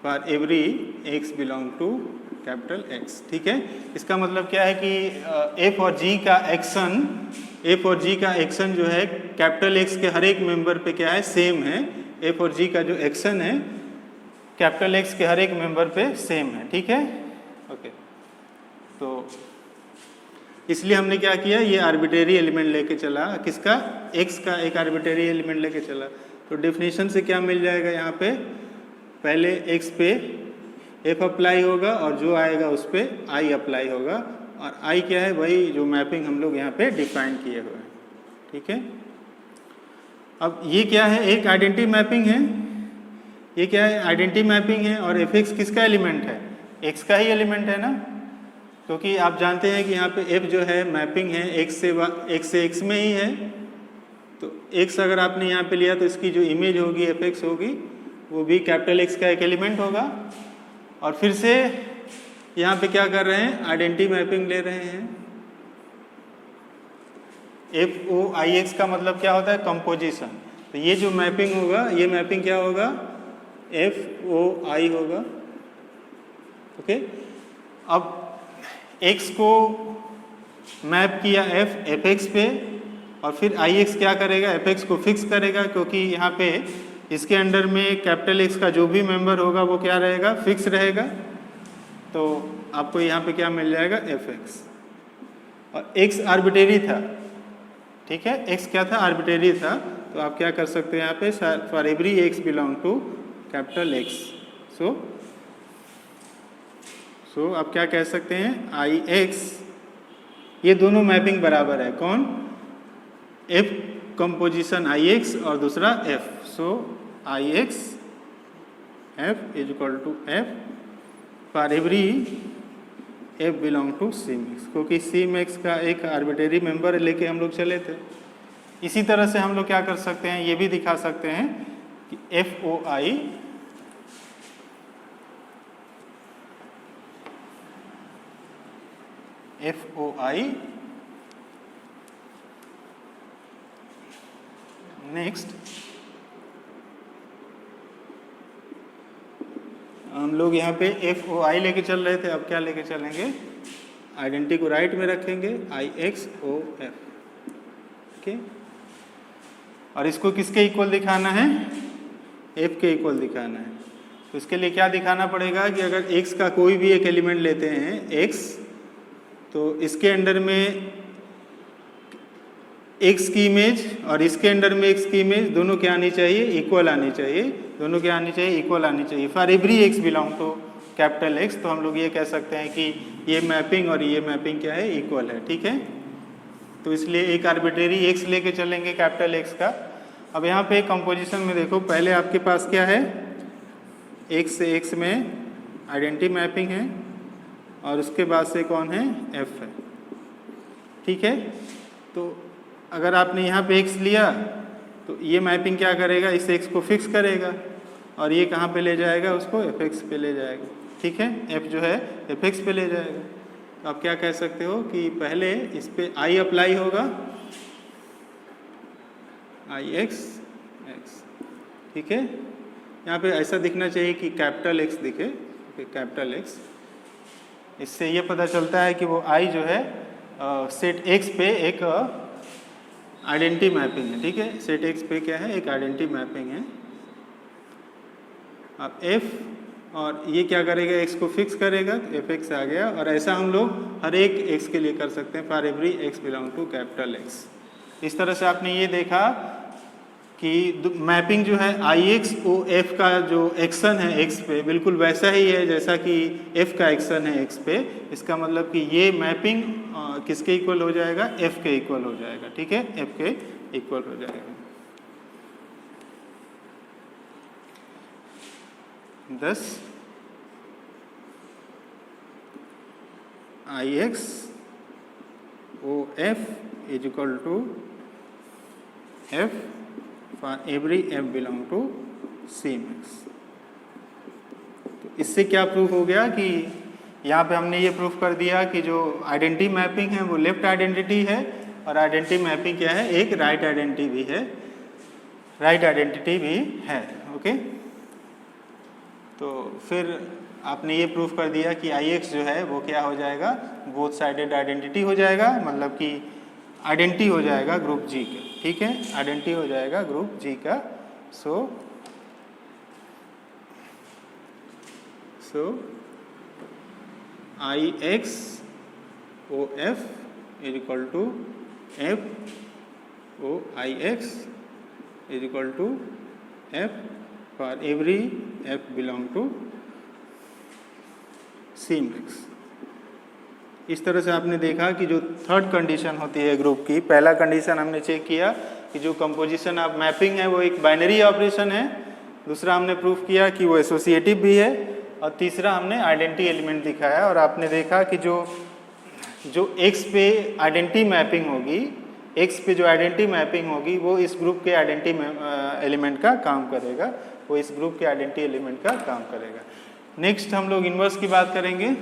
for every x belong to capital X। ठीक है, इसका मतलब क्या है कि f और g का एक्शन जो है कैपिटल X के हर एक मेंबर पे क्या है, सेम है। f और g का जो एक्शन है कैपिटल X के हर एक मेंबर पे सेम है। ठीक है, ओके, तो इसलिए हमने क्या किया, ये आर्बिट्रेरी एलिमेंट लेके चला, किसका, x का एक आर्बिट्रेरी एलिमेंट लेके चला। तो डेफिनेशन से क्या मिल जाएगा, यहाँ पे पहले x पे f अप्लाई होगा और जो आएगा उस पे i अप्लाई होगा, और i क्या है, वही जो मैपिंग हम लोग यहाँ पे डिफाइन किए हुए हैं। ठीक है, अब ये क्या है, एक आइडेंटिटी मैपिंग है, ये क्या है, आइडेंटिटी मैपिंग है, और fx किसका एलिमेंट है, x का ही एलिमेंट है ना, क्योंकि आप जानते हैं कि यहाँ पे f जो है मैपिंग है x से x में ही है। तो x अगर आपने यहाँ पे लिया तो इसकी जो इमेज होगी fx होगी, वो भी कैपिटल X का एक एलिमेंट होगा। और फिर से यहाँ पे क्या कर रहे हैं, आइडेंटिटी मैपिंग ले रहे हैं। FOIX का मतलब क्या होता है, कंपोजिशन। तो ये जो मैपिंग होगा, ये मैपिंग क्या होगा, FOI होगा। ओके, अब x को मैप किया fx पे, और फिर ix क्या करेगा, fx को फिक्स करेगा, क्योंकि यहाँ पे इसके अंडर में कैपिटल X का जो भी मेंबर होगा वो क्या रहेगा, फिक्स रहेगा। तो आपको यहाँ पे क्या मिल जाएगा, fx, और x आर्बिट्रेरी था। ठीक है, x क्या था, आर्बिट्रेरी था। तो आप क्या कर सकते हैं यहाँ पे, for every x belong to capital X। So आप क्या कह सकते हैं, IX, ये दोनों मैपिंग बराबर है, कौन, F कंपोजिशन IX और दूसरा F। So IX F is equal to F for every F belong to C max, क्योंकि C मैक्स का एक आर्बिट्रेरी मेंबर लेके हम लोग चले थे। इसी तरह से हम लोग क्या कर सकते हैं, ये भी दिखा सकते हैं कि FOI नेक्स्ट हम लोग यहाँ पे FOI लेके चल रहे थे, अब क्या लेके चलेंगे, आइडेंटिटी को राइट में रखेंगे, IXOF। ओके, और इसको किसके इक्वल दिखाना है, F के इक्वल दिखाना है। तो इसके लिए क्या दिखाना पड़ेगा कि अगर X का कोई भी एक एलिमेंट लेते हैं X, तो इसके अंडर में X की इमेज और इसके अंडर में X की इमेज दोनों क्या आनी चाहिए, इक्वल आनी चाहिए, दोनों क्या आनी चाहिए, इक्वल आनी चाहिए for every X belong to capital X। तो हम लोग ये कह सकते हैं कि ये मैपिंग और ये मैपिंग क्या है, इक्वल है। ठीक है, तो इसलिए एक आर्बिट्रेरी X लेके चलेंगे कैपिटल X का। अब यहाँ पे कंपोजिशन में देखो, पहले आपके पास क्या है, X से X में आइडेंटिटी मैपिंग है, और उसके बाद से कौन है, F है। ठीक है, तो अगर आपने यहाँ पे x लिया तो ये मैपिंग क्या करेगा, इस x को फिक्स करेगा, और ये कहाँ पे ले जाएगा, उसको fx पे ले जाएगा। ठीक है, f जो है fx पे ले जाएगा। तो आप क्या कह सकते हो कि पहले इस पे i अप्लाई होगा, ix x। ठीक है, यहाँ पे ऐसा दिखना चाहिए कि कैपिटल X दिखे, ओके, कैपिटल एक्स। इससे ये पता चलता है कि वो आई जो है सेट एक्स पे एक आइडेंटिटी मैपिंग है, ठीक है। सेट एक्स पे क्या है, एक आइडेंटिटी मैपिंग है। अब एफ और ये क्या करेगा, एक्स को फिक्स करेगा, तो एफ एक्स आ गया। और ऐसा हम लोग हर एक एक्स के लिए कर सकते हैं, for every X belong to capital X. इस तरह से आपने ये देखा कि मैपिंग जो है आई एक्स ओ एफ का जो एक्शन है एक्स पे बिल्कुल वैसा ही है जैसा कि एफ का एक्शन है एक्स पे। इसका मतलब कि ये मैपिंग किसके इक्वल हो जाएगा, एफ के इक्वल हो जाएगा, ठीक है, एफ के इक्वल हो जाएगा। thus Ix OF is equal to F for every F belong to CMX। तो इससे क्या प्रूफ हो गया कि यहाँ पे हमने ये प्रूफ कर दिया कि जो आइडेंटिटी मैपिंग है वो लेफ्ट आइडेंटिटी है और आइडेंटिटी मैपिंग क्या है, एक राइट आइडेंटिटी भी है, राइट आइडेंटिटी भी है। ओके, तो फिर आपने ये प्रूफ कर दिया कि Ix जो है वो क्या हो जाएगा, बोथ साइडेड आइडेंटिटी हो जाएगा, मतलब कि आइडेंटिटी हो जाएगा ग्रुप जी का, ठीक है, आइडेंटिटी हो जाएगा ग्रुप जी का। सो Ix OF is equal to F OIX is equal to F for every F belong to CMX। इस तरह से आपने देखा कि जो थर्ड कंडीशन होती है ग्रुप की, पहला कंडीशन हमने चेक किया कि जो कंपोजिशन ऑफ मैपिंग है वो एक बाइनरी ऑपरेशन है, दूसरा हमने प्रूफ किया कि वो एसोसिएटिव भी है, और तीसरा हमने आइडेंटिटी एलिमेंट दिखाया। और आपने देखा कि जो एक्स पे आइडेंटिटी मैपिंग होगी, एक्स पे जो आइडेंटिटी मैपिंग होगी वो इस ग्रुप के आइडेंटिटी एलिमेंट का काम करेगा, वो इस ग्रुप के आइडेंटिटी एलिमेंट का काम करेगा। नेक्स्ट हम लोग इन्वर्स की बात करेंगे,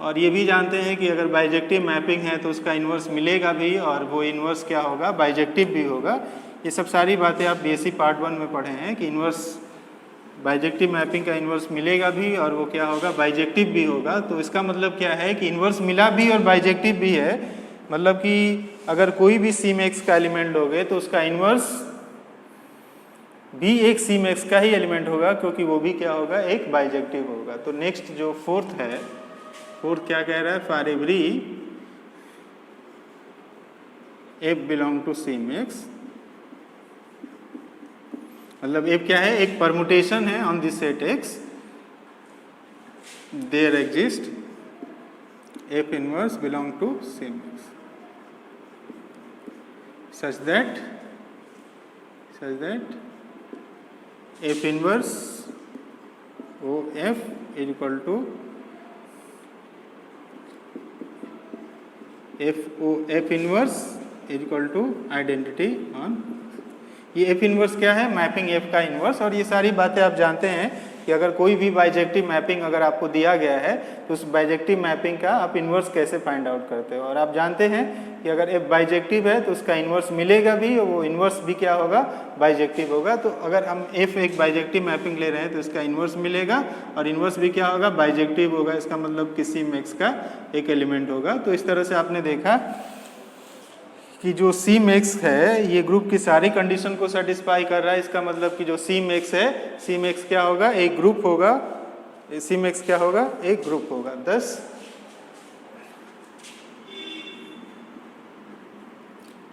और ये भी जानते हैं कि अगर बाइजेक्टिव मैपिंग है तो उसका इन्वर्स मिलेगा भी, और वो इन्वर्स क्या होगा, बाइजेक्टिव भी होगा। ये सब सारी बातें आप बीएससी पार्ट 1 में पढ़े हैं कि इन्वर्स बाइजेक्टिव मैपिंग का इन्वर्स मिलेगा भी और वो क्या होगा, बाइजेक्टिव भी होगा। तो इसका मतलब क्या है कि इन्वर्स मिला भी और बाइजेक्टिव भी है, मतलब कि अगर कोई भी CMX का एलिमेंट लोगे तो उसका इन्वर्स भी एक CMX का ही एलिमेंट होगा, क्योंकि वो भी क्या होगा, एक बाइजेक्टिव होगा। तो नेक्स्ट जो फोर्थ है, फोर्थ क्या कह रहा है, for every F belong to CMX, मतलब F क्या है, एक परमुटेशन है on this set X, there exist F inverse belong to CMX such that F inverse OF is equal to F inverse is equal to identity on। ये F inverse क्या है, mapping F का inverse. और ये सारी बातें आप जानते हैं कि अगर कोई भी बाइजेक्टिव मैपिंग अगर आपको दिया गया है तो उस बाइजेक्टिव मैपिंग का आप इन्वर्स कैसे फाइंड आउट करते हो। और आप जानते हैं कि अगर F बाइजेक्टिव है तो उसका इन्वर्स मिलेगा भी, और वो इन्वर्स भी क्या होगा, बाइजेक्टिव होगा। तो अगर हम F एक बाइजेक्टिव मैपिंग ले रहे हैं तो इसका इन्वर्स मिलेगा, और इन्वर्स भी क्या होगा, बाइजेक्टिव होगा। इसका मतलब किसी CMX का एक एलिमेंट होगा। तो इस तरह से आपने देखा कि जो CMX है ये ग्रुप की सारी कंडीशन को सेटिस्फाई कर रहा है। इसका मतलब कि जो CMX है, CMX क्या होगा, एक ग्रुप होगा, CMX क्या होगा, एक ग्रुप होगा। thus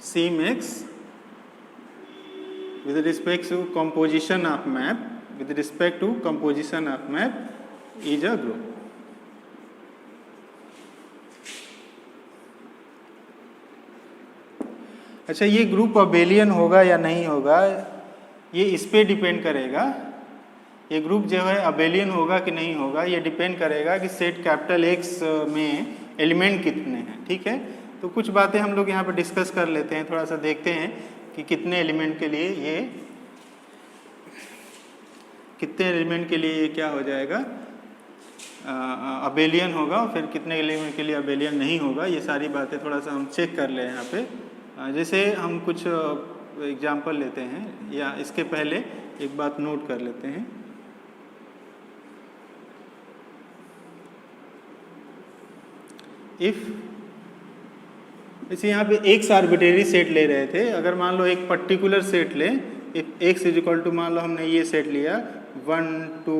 CMX with respect to composition of map, with respect to composition of map is a group। अच्छा, ये ग्रुप अबेलियन होगा या नहीं होगा, ये इस पे डिपेंड करेगा। ये ग्रुप जो है अबेलियन होगा कि नहीं होगा, ये डिपेंड करेगा कि सेट कैपिटल X में एलिमेंट कितने हैं, ठीक है। तो कुछ बातें हम लोग यहाँ पे डिस्कस कर लेते हैं, थोड़ा सा देखते हैं कि कितने एलिमेंट के लिए ये क्या हो जाएगा, अबेलियन होगा, फिर कितने एलिमेंट के लिए अबेलियन नहीं होगा। ये सारी बातें थोड़ा सा हम चेक कर ले यहाँ पे। जैसे हम कुछ एग्जाम्पल लेते हैं, या इसके पहले एक बात नोट कर लेते हैं। इफ़ इसे यहाँ पे एक्स आर्बिट्रेरी सेट ले रहे थे, अगर मान लो एक पर्टिकुलर सेट ले, if X is equal to, मान लो हमने ये सेट लिया 1 2,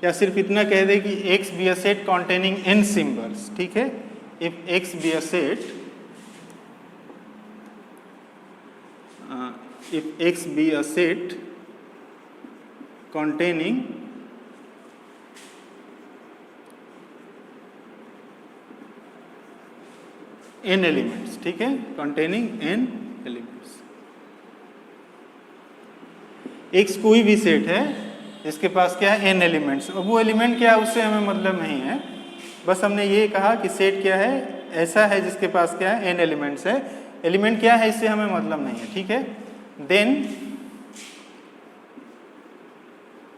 या सिर्फ इतना कह दे कि x B a set containing n symbols, ठीक है। If x B a set, if x B a set containing n elements, ठीक है, containing n एलिमेंट्स। x कोई भी सेट है जिसके पास क्या है n एलिमेंट्स, और वो एलिमेंट क्या है उससे हमें मतलब नहीं है, बस हमने ये कहा कि सेट क्या है, ऐसा है जिसके पास क्या है n एलिमेंट्स है, एलिमेंट क्या है इससे हमें मतलब नहीं है, ठीक है। Then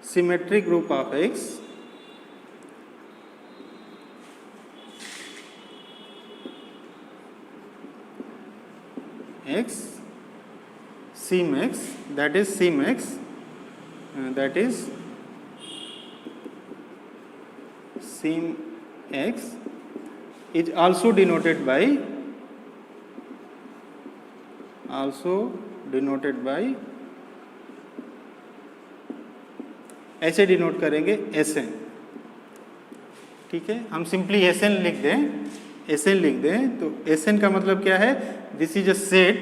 symmetric group of X sim X, that is sim X, that is sim X is also denoted by ऐसे डिनोट करेंगे Sn, ठीक है। हम सिंपली Sn लिख दें, तो Sn का मतलब क्या है, this is a set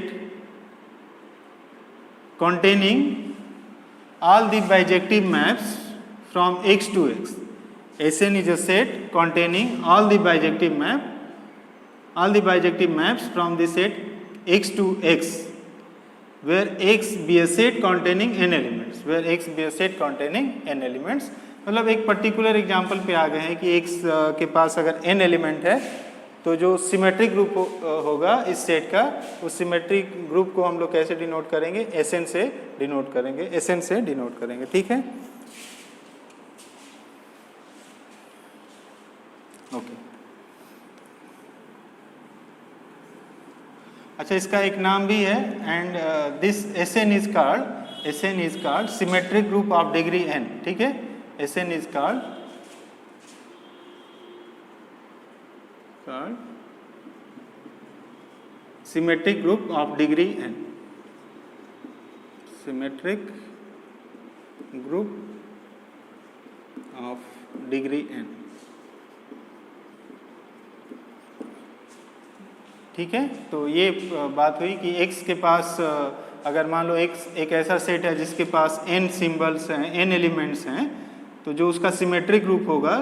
containing all the bijective maps from X to X. Sn is a set containing all the bijective maps from the set X to X, where X be a set containing n elements, मतलब एक particular example पे आ गए हैं कि X के पास अगर n element है तो जो सिमेट्रिक ग्रुप होगा इस सेट का, उस सिमेट्रिक ग्रुप को हम लोग कैसे डिनोट करेंगे, Sn से डिनोट करेंगे, ठीक है। ओके, अच्छा इसका एक नाम भी है, and this Sn is called symmetric group of degree n, ठीक है। Sn is called symmetric group of degree n, symmetric group of degree n, ठीक है। तो ये बात हुई कि x के पास अगर मान लो x एक ऐसा सेट है जिसके पास n सिंबल्स हैं, n एलिमेंट्स हैं, तो जो उसका सिमेट्रिक ग्रुप होगा,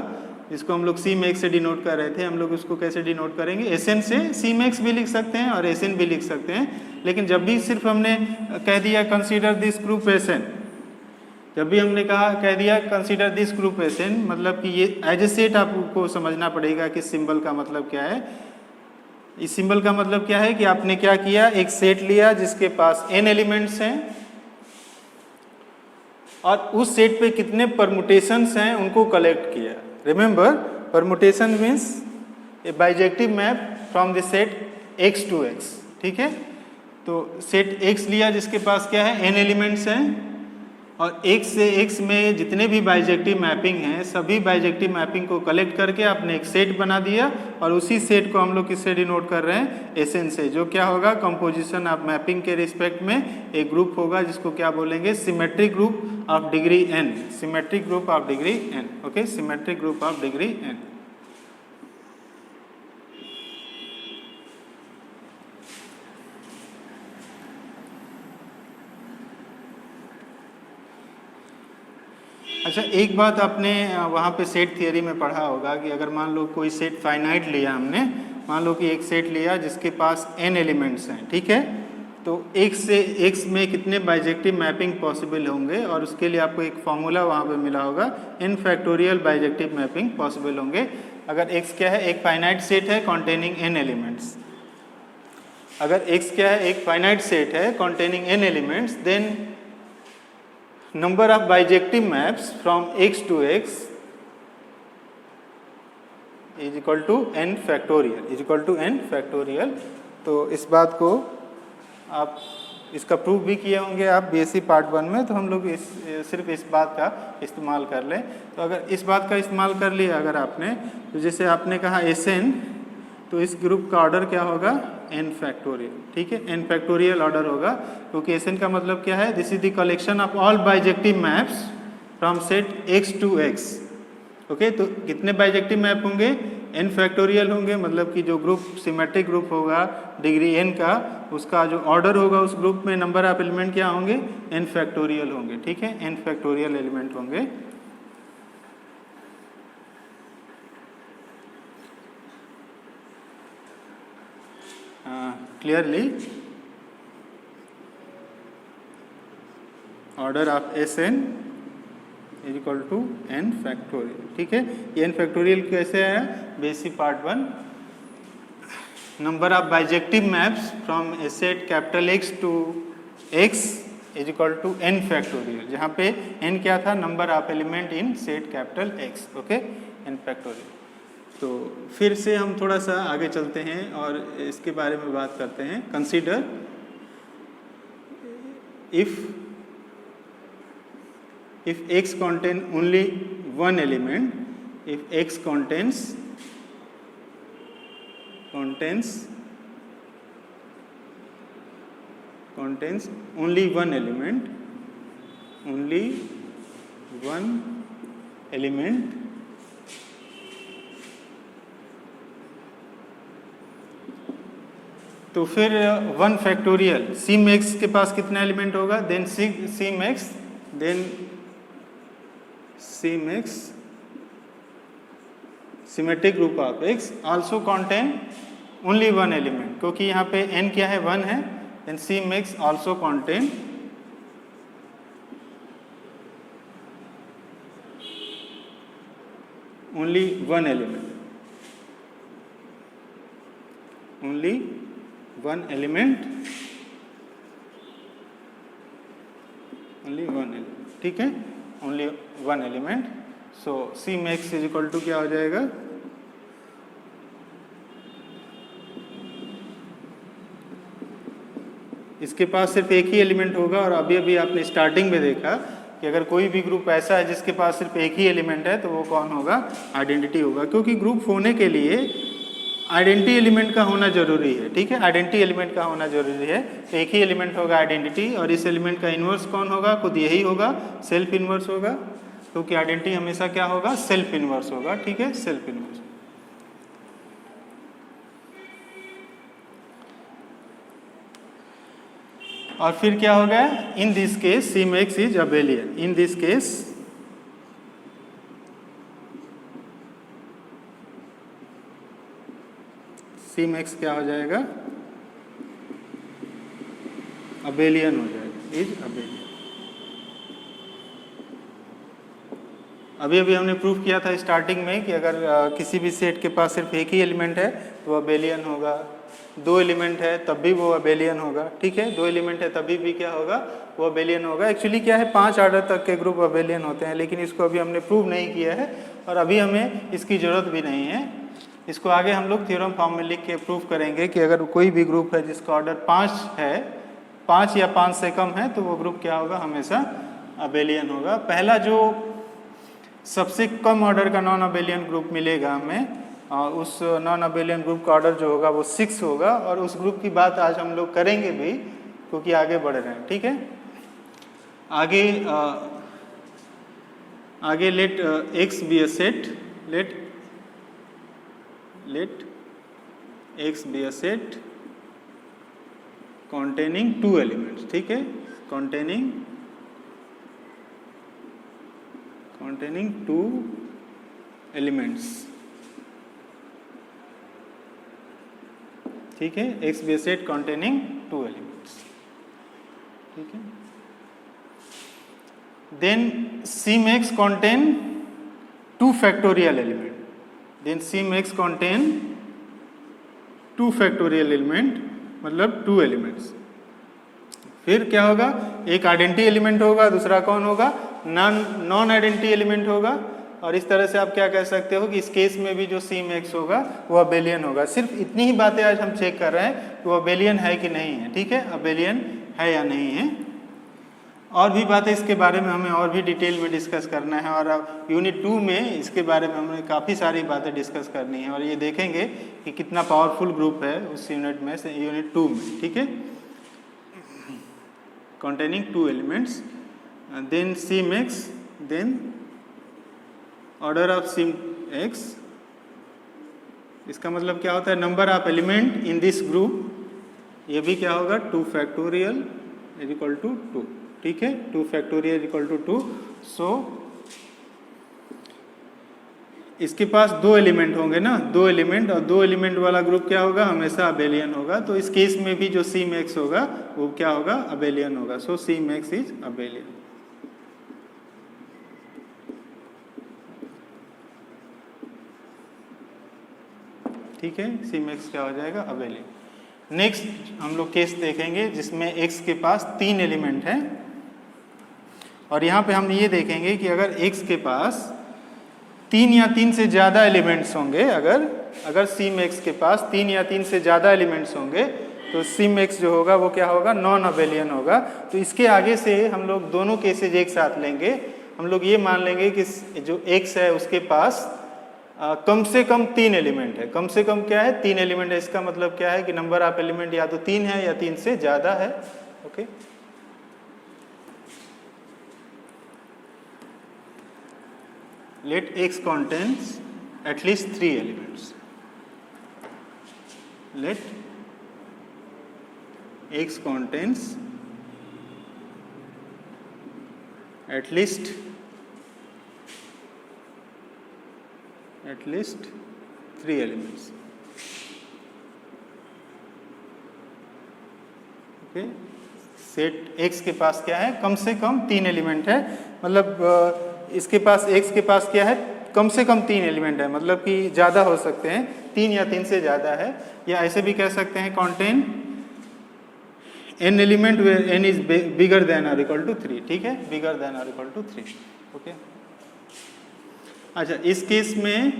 जिसको हम लोग sim x से डिनोट कर रहे थे, हम लोग उसको कैसे डिनोट करेंगे, Sn से sim x भी लिख सकते हैं और Sn भी लिख सकते हैं। लेकिन जब भी सिर्फ हमने कह दिया कंसीडर दिस ग्रुप Sn, जब भी हमने कह दिया कंसीडर दिस ग्रुप Sn, मतलब कि ये एज ए सेट आपको समझना पड़ेगा कि सिंबल का मतलब क्या है। इस सिंबल का मतलब क्या है कि आपने क्या किया, एक सेट लिया जिसके पास n एलिमेंट्स हैं और उस सेट पे कितने परमुटेशंस हैं उनको कलेक्ट किया। Remember, permutation means a bijective map from the set x to x, ठीक है। तो सेट x लिया जिसके पास क्या है, n एलिमेंट्स हैं, और x से x में जितने भी बाइजेक्टिव मैपिंग हैं, सभी बाइजेक्टिव मैपिंग को कलेक्ट करके आपने एक सेट बना दिया, और उसी सेट को हम लोग किससे डिनोट कर रहे हैं, Sn से, जो क्या होगा, कंपोजिशन ऑफ मैपिंग के रिस्पेक्ट में एक ग्रुप होगा जिसको क्या बोलेंगे, symmetric group of degree n, symmetric group of degree n, okay, symmetric group of degree n। अच्छा, एक बात आपने वहाँ पे सेट थियरी में पढ़ा होगा कि अगर मान लो कोई सेट फाइनाइट लिया हमने, मान लो कि एक सेट लिया जिसके पास n एलिमेंट्स हैं, ठीक है। तो x से x में कितने बाइजेक्टिव मैपिंग पॉसिबल होंगे, और उसके लिए आपको एक फॉर्मूला वहाँ पे मिला होगा, n factorial bijective mapping possible होंगे। अगर x क्या है, एक फाइनाइट सेट है कॉन्टेनिंग n एलिमेंट्स, अगर x क्या है, एक फाइनाइट सेट है containing n elements, then number of bijective maps from x to x is equal to n factorial, तो इस बात को आप इसका प्रूफ भी किए होंगे आप बीएससी पार्ट 1 में, तो हम लोग सिर्फ इस बात का इस्तेमाल कर लें। तो अगर इस बात का इस्तेमाल कर लिया अगर आपने, तो जैसे आपने कहा Sn तो इस ग्रुप का ऑर्डर क्या होगा, n फैक्टोरियल, ठीक है, n फैक्टोरियल ऑर्डर होगा, क्योंकि Sn का मतलब क्या है, this is the collection of all bijective maps from set x to x। Okay, तो कितने बाइजेक्टिव मैप होंगे, n फैक्टोरियल होंगे, मतलब कि जो ग्रुप सिमेट्रिक ग्रुप होगा डिग्री n का, उसका जो ऑर्डर होगा उस ग्रुप में नंबर ऑफ एलिमेंट क्या होंगे, n फैक्टोरियल होंगे, ठीक है, n फैक्टोरियल एलिमेंट होंगे। Clearly order of Sn is equal to n factorial, ठीक है। ये n फैक्टोरियल कैसे है, basic part 1, number of bijective maps from a set capital X to X is equal to n factorial, जहाँ पे n क्या था, number of element in set capital X, okay, n factorial. तो फिर से हम थोड़ा सा आगे चलते हैं और इसके बारे में बात करते हैं। Consider if x contain only one element, if x contains only one element, तो फिर 1 फैक्टोरियल सिम x के पास कितना एलिमेंट होगा, then sym x symmetric group of x also contain only one element, क्योंकि यहाँ पे n क्या है, 1 है, then sym x also contain only one element, ठीक है, only one element. So sym x is equal to क्या हो जाएगा, इसके पास सिर्फ एक ही एलिमेंट होगा, और अभी अभी आपने स्टार्टिंग में देखा कि अगर कोई भी ग्रुप ऐसा है जिसके पास सिर्फ एक ही एलिमेंट है तो वो कौन होगा, आइडेंटिटी होगा, क्योंकि ग्रुप होने के लिए आइडेंटिटी एलिमेंट का होना जरूरी है, ठीक है, आइडेंटिटी एलिमेंट का होना जरूरी है। तो एक ही एलिमेंट होगा आइडेंटिटी, और इस एलिमेंट का इन्वर्स कौन होगा, खुद यही होगा, सेल्फ इन्वर्स होगा, क्योंकि आइडेंटिटी हमेशा क्या होगा, सेल्फ इन्वर्स होगा, ठीक है, सेल्फ इन्वर्स। और फिर क्या हो गया, in this case SIM x is abelian, in this case SIM x क्या हो जाएगा, अबेलियन हो जाएगा, इज अबेलियन। अभी अभी हमने प्रूफ किया था स्टार्टिंग में कि अगर किसी भी सेट के पास सिर्फ एक ही एलिमेंट है तो वो अबेलियन होगा, 2 एलिमेंट है तब भी वो अबेलियन होगा, ठीक है, 2 एलिमेंट है तभी भी क्या होगा, वो अबेलियन होगा। एक्चुअली क्या है, 5 ऑर्डर तक के ग्रुप अबेलियन होते हैं, लेकिन इसको अभी हमने प्रूव नहीं किया है और अभी हमें इसकी ज़रूरत भी नहीं है। इसको आगे हम लोग थ्योरम फॉर्म में लिख के प्रूव करेंगे कि अगर कोई भी ग्रुप है जिसका ऑर्डर 5 है, 5 या 5 से कम है, तो वो ग्रुप क्या होगा, हमेशा अबेलियन होगा। पहला जो सबसे कम ऑर्डर का नॉन अबेलियन ग्रुप मिलेगा हमें, उस नॉन अबेलियन ग्रुप का ऑर्डर जो होगा वो 6 होगा, और उस ग्रुप की बात आज हम लोग करेंगे भी, क्योंकि आगे बढ़ रहे हैं, ठीक है। आगे let x be a set, let x be a set containing 2 elements, ठीक है, containing 2 एलिमेंट्स, ठीक है, x be a set containing 2 elements, ठीक है। Then sym x contain 2 factorial element, then sym x contain 2 factorial element, मतलब 2 elements. फिर क्या होगा, एक आइडेंटिटी एलिमेंट होगा, दूसरा कौन होगा, नॉन आइडेंटिटी एलिमेंट होगा, और इस तरह से आप क्या कह सकते हो कि इस केस में भी जो सिम x होगा वो अबेलियन होगा। सिर्फ इतनी ही बातें आज हम चेक कर रहे हैं कि वो अबेलियन है कि नहीं है, ठीक है, अबेलियन है या नहीं है। और भी बातें इसके बारे में हमें और भी डिटेल में डिस्कस करना है, और अब यूनिट 2 में इसके बारे में हमें काफ़ी सारी बातें डिस्कस करनी है, और ये देखेंगे कि कितना पावरफुल ग्रुप है उस यूनिट में से, यूनिट 2 में, ठीक है। containing 2 elements, then CMX, then order of CMX, इसका मतलब क्या होता है, number of element in this group, ये भी क्या होगा 2 फैक्टोरियल इज इक्वल टू 2, ठीक है, 2 फैक्टोरियल इक्वल टू 2। सो इसके पास 2 एलिमेंट होंगे ना, 2 एलिमेंट, और 2 एलिमेंट वाला ग्रुप क्या होगा, हमेशा अबेलियन होगा। तो इस केस में भी जो सी मैक्स होगा वो क्या होगा, अबेलियन होगा। सो सी मैक्स इज अबेलियन। ठीक है, सी मैक्स क्या हो जाएगा, अबेलियन। नेक्स्ट हम लोग केस देखेंगे जिसमें एक्स के पास 3 एलिमेंट हैं, और यहाँ पे हम ये देखेंगे कि अगर एक्स के पास 3 या 3 से ज़्यादा एलिमेंट्स होंगे, अगर सी मैक्स के पास 3 या 3 से ज़्यादा एलिमेंट्स होंगे तो सी मैक्स जो होगा वो क्या होगा, नॉन अबेलियन होगा। तो इसके आगे से हम लोग दोनों केसेज एक साथ लेंगे। हम लोग ये मान लेंगे कि जो एक्स है उसके पास कम से कम 3 एलिमेंट है। कम से कम क्या है, 3 एलिमेंट है। इसका मतलब क्या है कि नंबर ऑफ एलिमेंट या तो 3 है या 3 से ज़्यादा है। Okay, let X contains at least 3 elements. Let X contains at least 3 elements. Okay, set X के पास क्या है, कम से कम 3 एलिमेंट है। मतलब इसके पास एक्स के पास क्या है, कम से कम 3 एलिमेंट है, मतलब कि ज़्यादा हो सकते हैं, 3 या 3 से ज़्यादा है। या ऐसे भी कह सकते हैं contain N element where N is bigger than और इक्वल टू 3। ठीक है, बिगर देन और इक्वल टू 3। ओके, अच्छा, इस केस में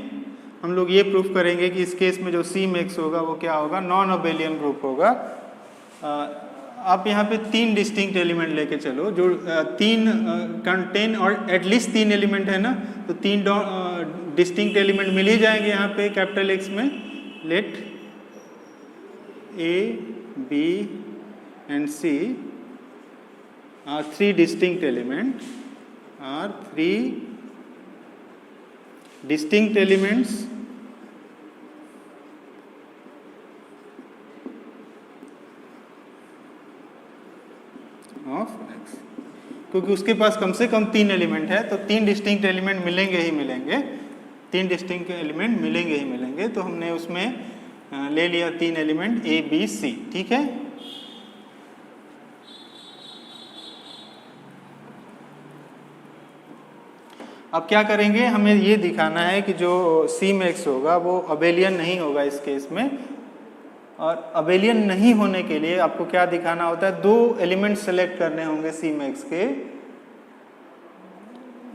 हम लोग ये प्रूफ करेंगे कि इस केस में जो सी मैक्स होगा वो क्या होगा, नॉन अबेलियन ग्रुप होगा। आप यहाँ पे 3 डिस्टिंक्ट एलिमेंट लेके चलो, जो 3 कंटेन और एटलीस्ट 3 एलिमेंट है ना, तो 3 डिस्टिंक्ट एलिमेंट मिल ही जाएंगे यहाँ पे कैपिटल एक्स में। Let A B and C are 3 distinct element, are 3 distinct elements of X. क्योंकि उसके पास कम से कम 3 एलिमेंट है, तो 3 डिस्टिंक्ट एलिमेंट मिलेंगे ही मिलेंगे, 3 डिस्टिंक्ट एलिमेंट मिलेंगे ही मिलेंगे। तो हमने उसमें ले लिया 3 एलिमेंट ए बी सी। ठीक है, अब क्या करेंगे, हमें ये दिखाना है कि जो सी मैक्स होगा वो अबेलियन नहीं होगा इस केस में। और अबेलियन नहीं होने के लिए आपको क्या दिखाना होता है, 2 एलिमेंट सेलेक्ट करने होंगे सी मैक्स के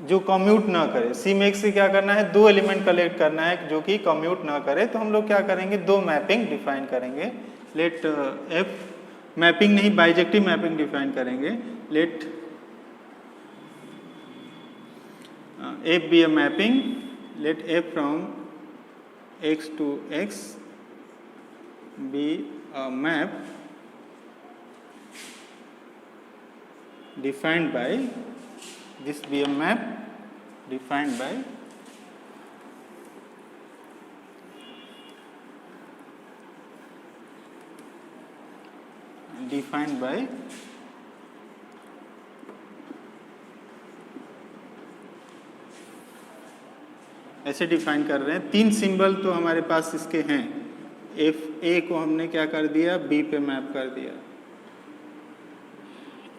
जो कम्यूट ना करे। सी मैक्स से क्या करना है, 2 एलिमेंट कलेक्ट करना है जो कि कम्यूट ना करे। तो हम लोग क्या करेंगे, 2 मैपिंग डिफाइन करेंगे। लेट एफ, मैपिंग नहीं बाइजेक्टिव मैपिंग डिफाइन करेंगे। Let F be a mapping, let F from X to X be a map defined by, this be a map defined by ऐसे डिफाइन कर रहे हैं। 3 symbol तो हमारे पास इसके हैं। एफ ए को हमने क्या कर दिया, बी पे मैप कर दिया।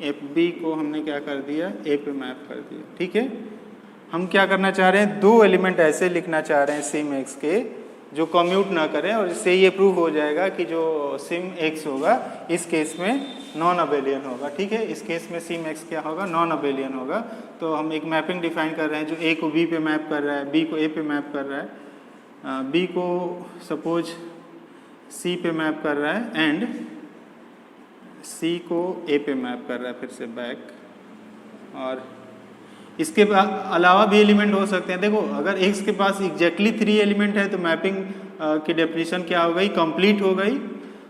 एफ बी को हमने क्या कर दिया, ए पे मैप कर दिया। ठीक है, हम क्या करना चाह रहे हैं, 2 एलिमेंट ऐसे लिखना चाह रहे हैं सिम एक्स के जो कम्यूट ना करें, और इससे ये प्रूव हो जाएगा कि जो सिम एक्स होगा इस केस में नॉन अबेलियन होगा। ठीक है, इस केस में सिम एक्स क्या होगा, नॉन अबेलियन होगा। तो हम एक मैपिंग डिफाइन कर रहे हैं जो ए को बी पे मैप कर रहा है, बी को ए पे मैप कर रहा है, बी को सपोज सी पे मैप कर रहा है, एंड सी को ए पे मैप कर रहा है। फिर से बैक, और इसके अलावा भी एलिमेंट हो सकते हैं। देखो अगर x के पास एग्जैक्टली 3 एलिमेंट है तो मैपिंग की डेफिनेशन क्या हो गई, कंप्लीट हो गई।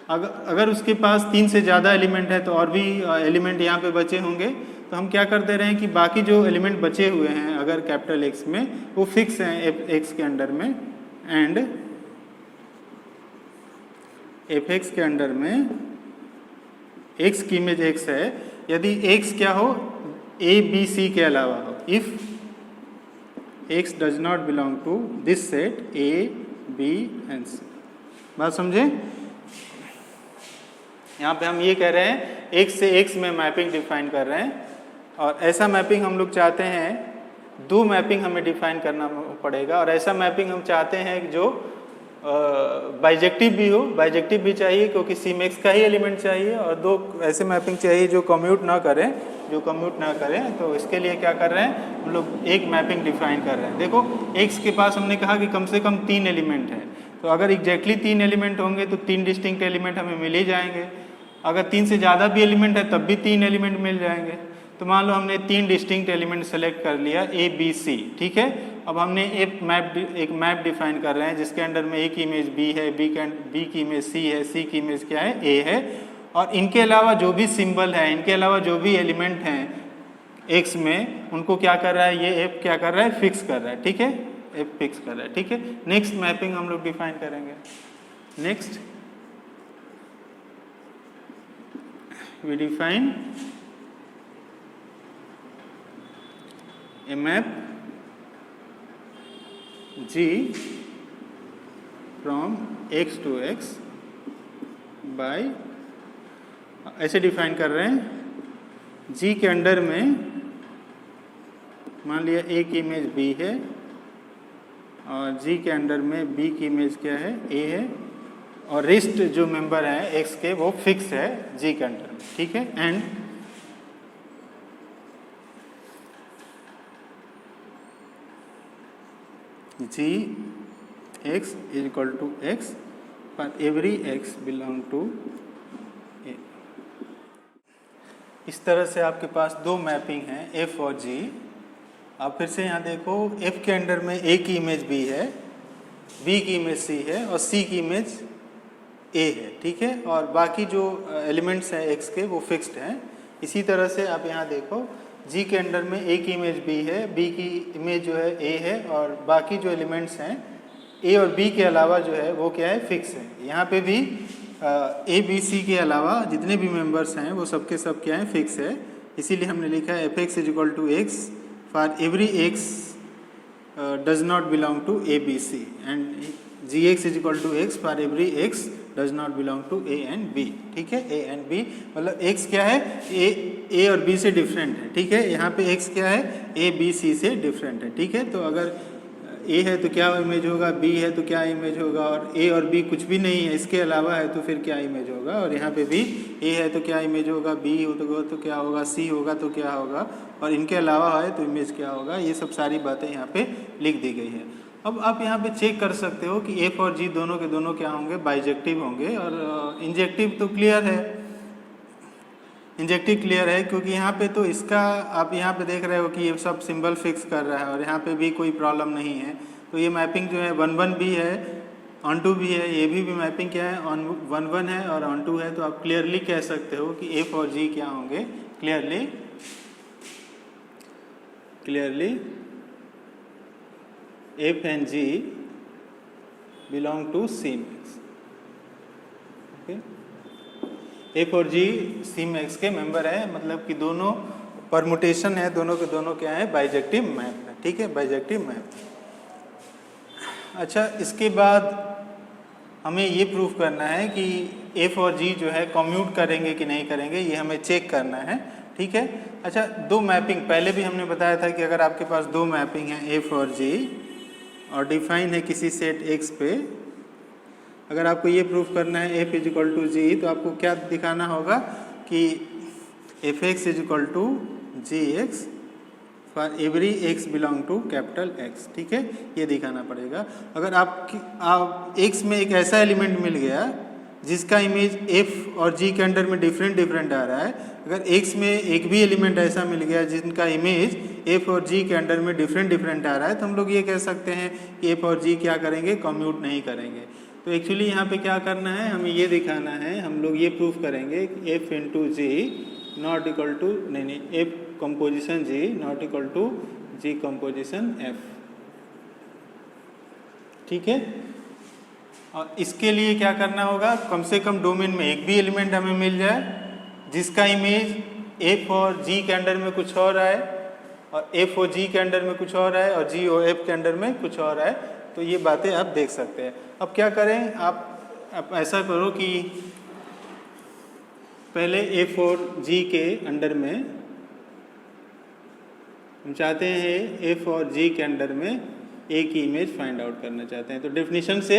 अगर उसके पास 3 से ज़्यादा एलिमेंट है तो और भी एलिमेंट यहाँ पे बचे होंगे, तो हम क्या कर दे रहे हैं कि बाकी जो एलिमेंट बचे हुए हैं अगर कैपिटल X में वो फिक्स हैं x के अंडर में, एंड fx के अंडर में x की इमेज x है यदि x क्या हो, a b c के अलावा हो। If x does not belong to this set a b and c। बात समझे? यहाँ पे हम ये कह रहे हैं x से x में मैपिंग डिफाइन कर रहे हैं, और ऐसा मैपिंग हम लोग चाहते हैं, 2 मैपिंग हमें डिफाइन करना पड़ेगा, और ऐसा मैपिंग हम चाहते हैं जो बाइजेक्टिव भी हो। बाइजेक्टिव भी चाहिए क्योंकि सीमेक्स का ही एलिमेंट चाहिए, और 2 ऐसे मैपिंग चाहिए जो कम्यूट ना करें, तो इसके लिए क्या कर रहे हैं हम लोग, एक मैपिंग डिफाइन कर रहे हैं। देखो x के पास हमने कहा कि कम से कम 3 एलिमेंट है, तो अगर एग्जैक्टली 3 एलिमेंट होंगे तो 3 डिस्टिंक्ट एलिमेंट हमें मिल ही जाएंगे। अगर 3 से ज़्यादा भी एलिमेंट है तब भी 3 एलिमेंट मिल जाएंगे। तो मान लो हमने 3 डिस्टिंक्ट एलिमेंट सेलेक्ट कर लिया a b c, ठीक है। अब हमने एक मैप डिफाइन कर रहे हैं जिसके अंडर में a की इमेज b है, b की इमेज c है, c की इमेज क्या है, a है, और इनके अलावा जो भी सिंबल है, इनके अलावा जो भी एलिमेंट हैं x में, उनको क्या कर रहा है, ये f क्या कर रहा है, फिक्स कर रहा है, ठीक है, f फिक्स कर रहा है, ठीक है। नेक्स्ट मैपिंग हम लोग डिफाइन करेंगे। Next we define a map G from x to x by, ऐसे डिफाइन कर रहे हैं G के अंडर में मान लिया A की इमेज B है और G के अंडर में B की इमेज क्या है, A है, और रेस्ट जो मेंबर हैं x के वो फिक्स है G के अंडर में, ठीक है। And G x is equal to x for every x belong to A। इस तरह से आपके पास 2 मैपिंग हैं f और G। आप फिर से यहाँ देखो, f के अंडर में A की इमेज B है, B की इमेज C है और C की इमेज A है, ठीक है, और बाकी जो एलिमेंट्स हैं x के वो फिक्स्ड हैं। इसी तरह से आप यहाँ देखो G के अंडर में A की इमेज B है, B की इमेज जो है A है, और बाकी जो एलिमेंट्स हैं A और B के अलावा जो है वो क्या है, फिक्स है। यहाँ पे भी A B C के अलावा जितने भी मेंबर्स हैं वो सब के सब क्या है, फिक्स है। इसीलिए हमने लिखा है f(x) is equal to x for every x does not belong to A B C, and gx is equal to x for every x does not belong to A and B, ठीक है। A and B मतलब x क्या है, A और B से different है, ठीक है। यहाँ पे x क्या है, A B C से डिफरेंट है, ठीक है। तो अगर A है तो क्या इमेज होगा, B है तो क्या इमेज होगा, और A और B कुछ भी नहीं है इसके अलावा है तो फिर क्या इमेज होगा, और यहाँ पे भी A है तो क्या इमेज होगा, B होगा तो क्या होगा, C होगा तो क्या होगा, और इनके अलावा है तो इमेज क्या होगा। ये सब सारी बातें यहाँ पे लिख दी गई है। अब आप यहाँ पे चेक कर सकते हो कि f और g दोनों के दोनों क्या होंगे, बाइजेक्टिव होंगे, और इंजेक्टिव तो क्लियर है, इंजेक्टिव क्लियर है क्योंकि यहाँ पे तो इसका आप यहाँ पे देख रहे हो कि ये सब सिंबल फिक्स कर रहा है और यहाँ पे भी कोई प्रॉब्लम नहीं है। तो ये मैपिंग जो है 1-1 भी है, ऑन टू भी है, ये भी मैपिंग क्या है, ऑन 1-1 है और ऑन टू है। तो आप क्लियरली कह सकते हो कि f और g क्या होंगे, clearly f and g belong to C-max, okay? f और g C-max के मेंबर है, मतलब कि दोनों परमुटेशन है, दोनों के दोनों क्या है, बाइजेक्टिव मैप है, ठीक है, बाइजेक्टिव मैप। अच्छा, इसके बाद हमें ये प्रूफ करना है कि f और g जो है कम्यूट करेंगे कि नहीं करेंगे, ये हमें चेक करना है, ठीक है। अच्छा, 2 मैपिंग पहले भी हमने बताया था कि अगर आपके पास 2 मैपिंग हैं f और g और डिफाइन है किसी सेट x पे, अगर आपको ये प्रूफ करना है f is equal to g, तो आपको क्या दिखाना होगा कि f(x) is equal to gx for every x belong to capital X, ठीक है, ये दिखाना पड़ेगा। अगर आप x में एक ऐसा एलिमेंट मिल गया जिसका इमेज F और G के अंडर में डिफरेंट आ रहा है, अगर X में एक भी एलिमेंट ऐसा मिल गया जिनका इमेज F और G के अंडर में डिफरेंट आ रहा है, तो हम लोग ये कह सकते हैं कि F और G क्या करेंगे, कम्यूट नहीं करेंगे। तो एक्चुअली यहाँ पे क्या करना है, हमें ये दिखाना है, हम लोग ये प्रूफ करेंगे कि F into G not equal to नहीं F composition G not equal to G composition F। ठीक है, और इसके लिए क्या करना होगा, कम से कम डोमेन में एक भी एलिमेंट हमें मिल जाए जिसका इमेज F और G के अंडर में कुछ और आए, और F और G के अंडर में कुछ और आए, और G और F के अंडर में कुछ और आए। तो ये बातें आप देख सकते हैं। अब क्या करें, आप ऐसा करो कि पहले F और G के अंडर में हम चाहते हैं F और G के अंडर में एक ही इमेज फाइंड आउट करना चाहते हैं। तो डेफिनेशन से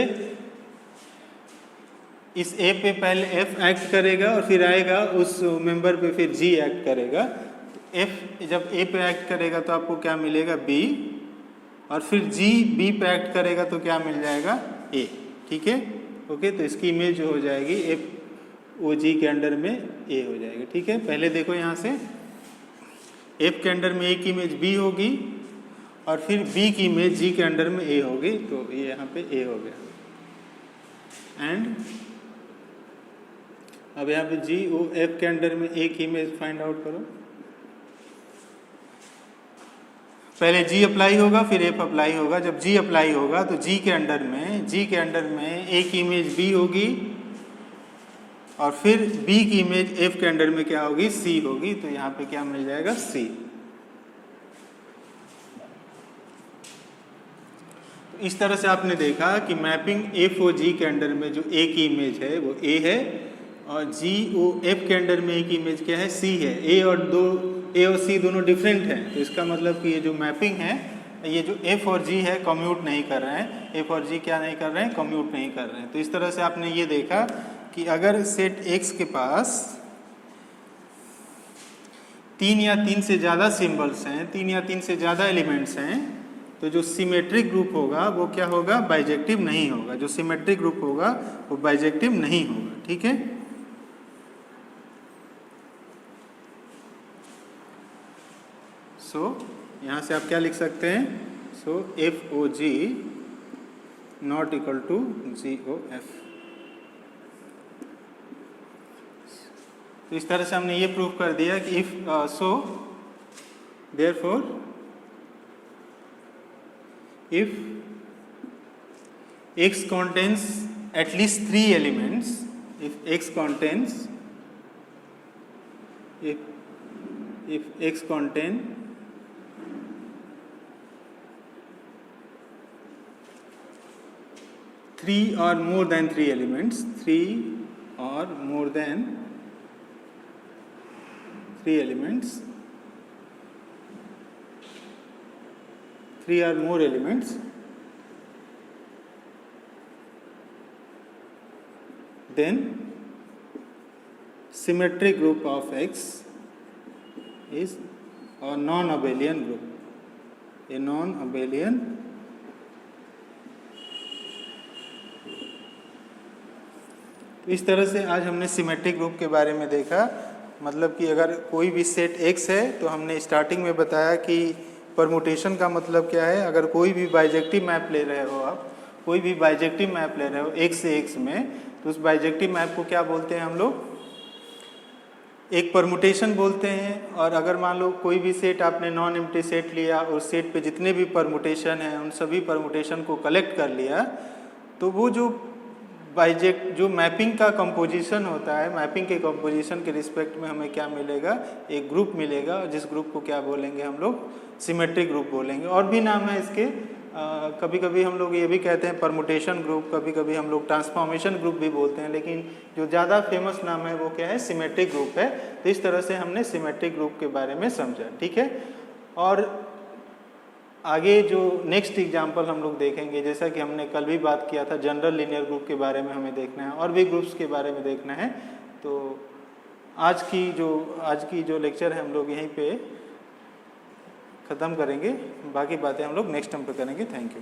इस A पे पहले F एक्ट करेगा और फिर आएगा उस मेंबर पे फिर G एक्ट करेगा। तो F जब A पे एक्ट करेगा तो आपको क्या मिलेगा, B, और फिर G B पे एक्ट करेगा तो क्या मिल जाएगा, A। ठीक है, ओके। तो इसकी इमेज जो हो जाएगी F O G के अंडर में A हो जाएगी। ठीक है, पहले देखो यहाँ से F के अंडर में A की इमेज B होगी और फिर B की इमेज G के अंडर में A होगी, तो ये यहाँ पे A हो गया। एंड अब यहाँ पे G O F के अंडर में A की इमेज फाइंड आउट करो। पहले G अप्लाई होगा फिर F अप्लाई होगा। जब G अप्लाई होगा तो G के अंडर में A की इमेज B होगी और फिर B की इमेज F के अंडर में क्या होगी, C होगी। तो यहाँ पे क्या मिल जाएगा, C। तो इस तरह से आपने देखा कि मैपिंग F और G के अंडर में जो A की इमेज है वो A है, और G O F के अंडर में A की इमेज क्या है, C है। A और C दोनों डिफरेंट हैं, तो इसका मतलब कि ये जो मैपिंग है, ये जो F और G है कम्यूट नहीं कर रहे हैं। F और G क्या नहीं कर रहे हैं, कम्यूट नहीं कर रहे हैं। तो इस तरह से आपने ये देखा कि अगर सेट X के पास 3 या 3 से ज़्यादा सिंबल्स हैं, 3 या 3 से ज़्यादा एलिमेंट्स हैं, तो जो सिमेट्रिक ग्रुप होगा वो क्या होगा, बाइजेक्टिव नहीं होगा। जो सिमेट्रिक ग्रुप होगा वो बाइजेक्टिव नहीं होगा। ठीक है, यहाँ से आप क्या लिख सकते हैं, F O G not equal to G O F। तो इस तरह से हमने ये प्रूव कर दिया कि if therefore if X contains at least 3 elements, if X contains three or more than 3 elements, 3 or more than 3 elements, 3 or more elements, then symmetric group of X is a non-abelian group, a non-abelian तो इस तरह से आज हमने symmetric group के बारे में देखा। मतलब कि अगर कोई भी सेट X है तो हमने स्टार्टिंग में बताया कि परमुटेशन का मतलब क्या है। अगर कोई भी बाइजेक्टिव मैप ले रहे हो, आप कोई भी बाइजेक्टिव मैप ले रहे हो X से X में, तो उस बाइजेक्टिव मैप को क्या बोलते हैं हम लोग, एक परमुटेशन बोलते हैं। और अगर मान लो कोई भी सेट आपने नॉन एम्प्टी सेट लिया और सेट पे जितने भी परमुटेशन हैं उन सभी परमुटेशन को कलेक्ट कर लिया, तो वो जो मैपिंग का कंपोजिशन होता है, मैपिंग के कंपोजिशन के रिस्पेक्ट में हमें क्या मिलेगा, एक ग्रुप मिलेगा, जिस ग्रुप को क्या बोलेंगे हम लोग, सिमेट्रिक ग्रुप बोलेंगे। और भी नाम है इसके, कभी कभी हम लोग ये भी कहते हैं परमुटेशन ग्रुप, कभी कभी हम लोग ट्रांसफॉर्मेशन ग्रुप भी बोलते हैं, लेकिन जो ज़्यादा फेमस नाम है वो क्या है, सिमेट्रिक ग्रुप है। तो इस तरह से हमने सिमेट्रिक ग्रुप के बारे में समझा। ठीक है, और आगे जो नेक्स्ट एग्जाम्पल हम लोग देखेंगे, जैसा कि हमने कल भी बात किया था, जनरल लीनियर ग्रुप के बारे में हमें देखना है और भी ग्रुप्स के बारे में देखना है। तो आज की जो लेक्चर है हम लोग यहीं पे ख़त्म करेंगे, बाकी बातें हम लोग नेक्स्ट टाइम पे करेंगे। Thank you.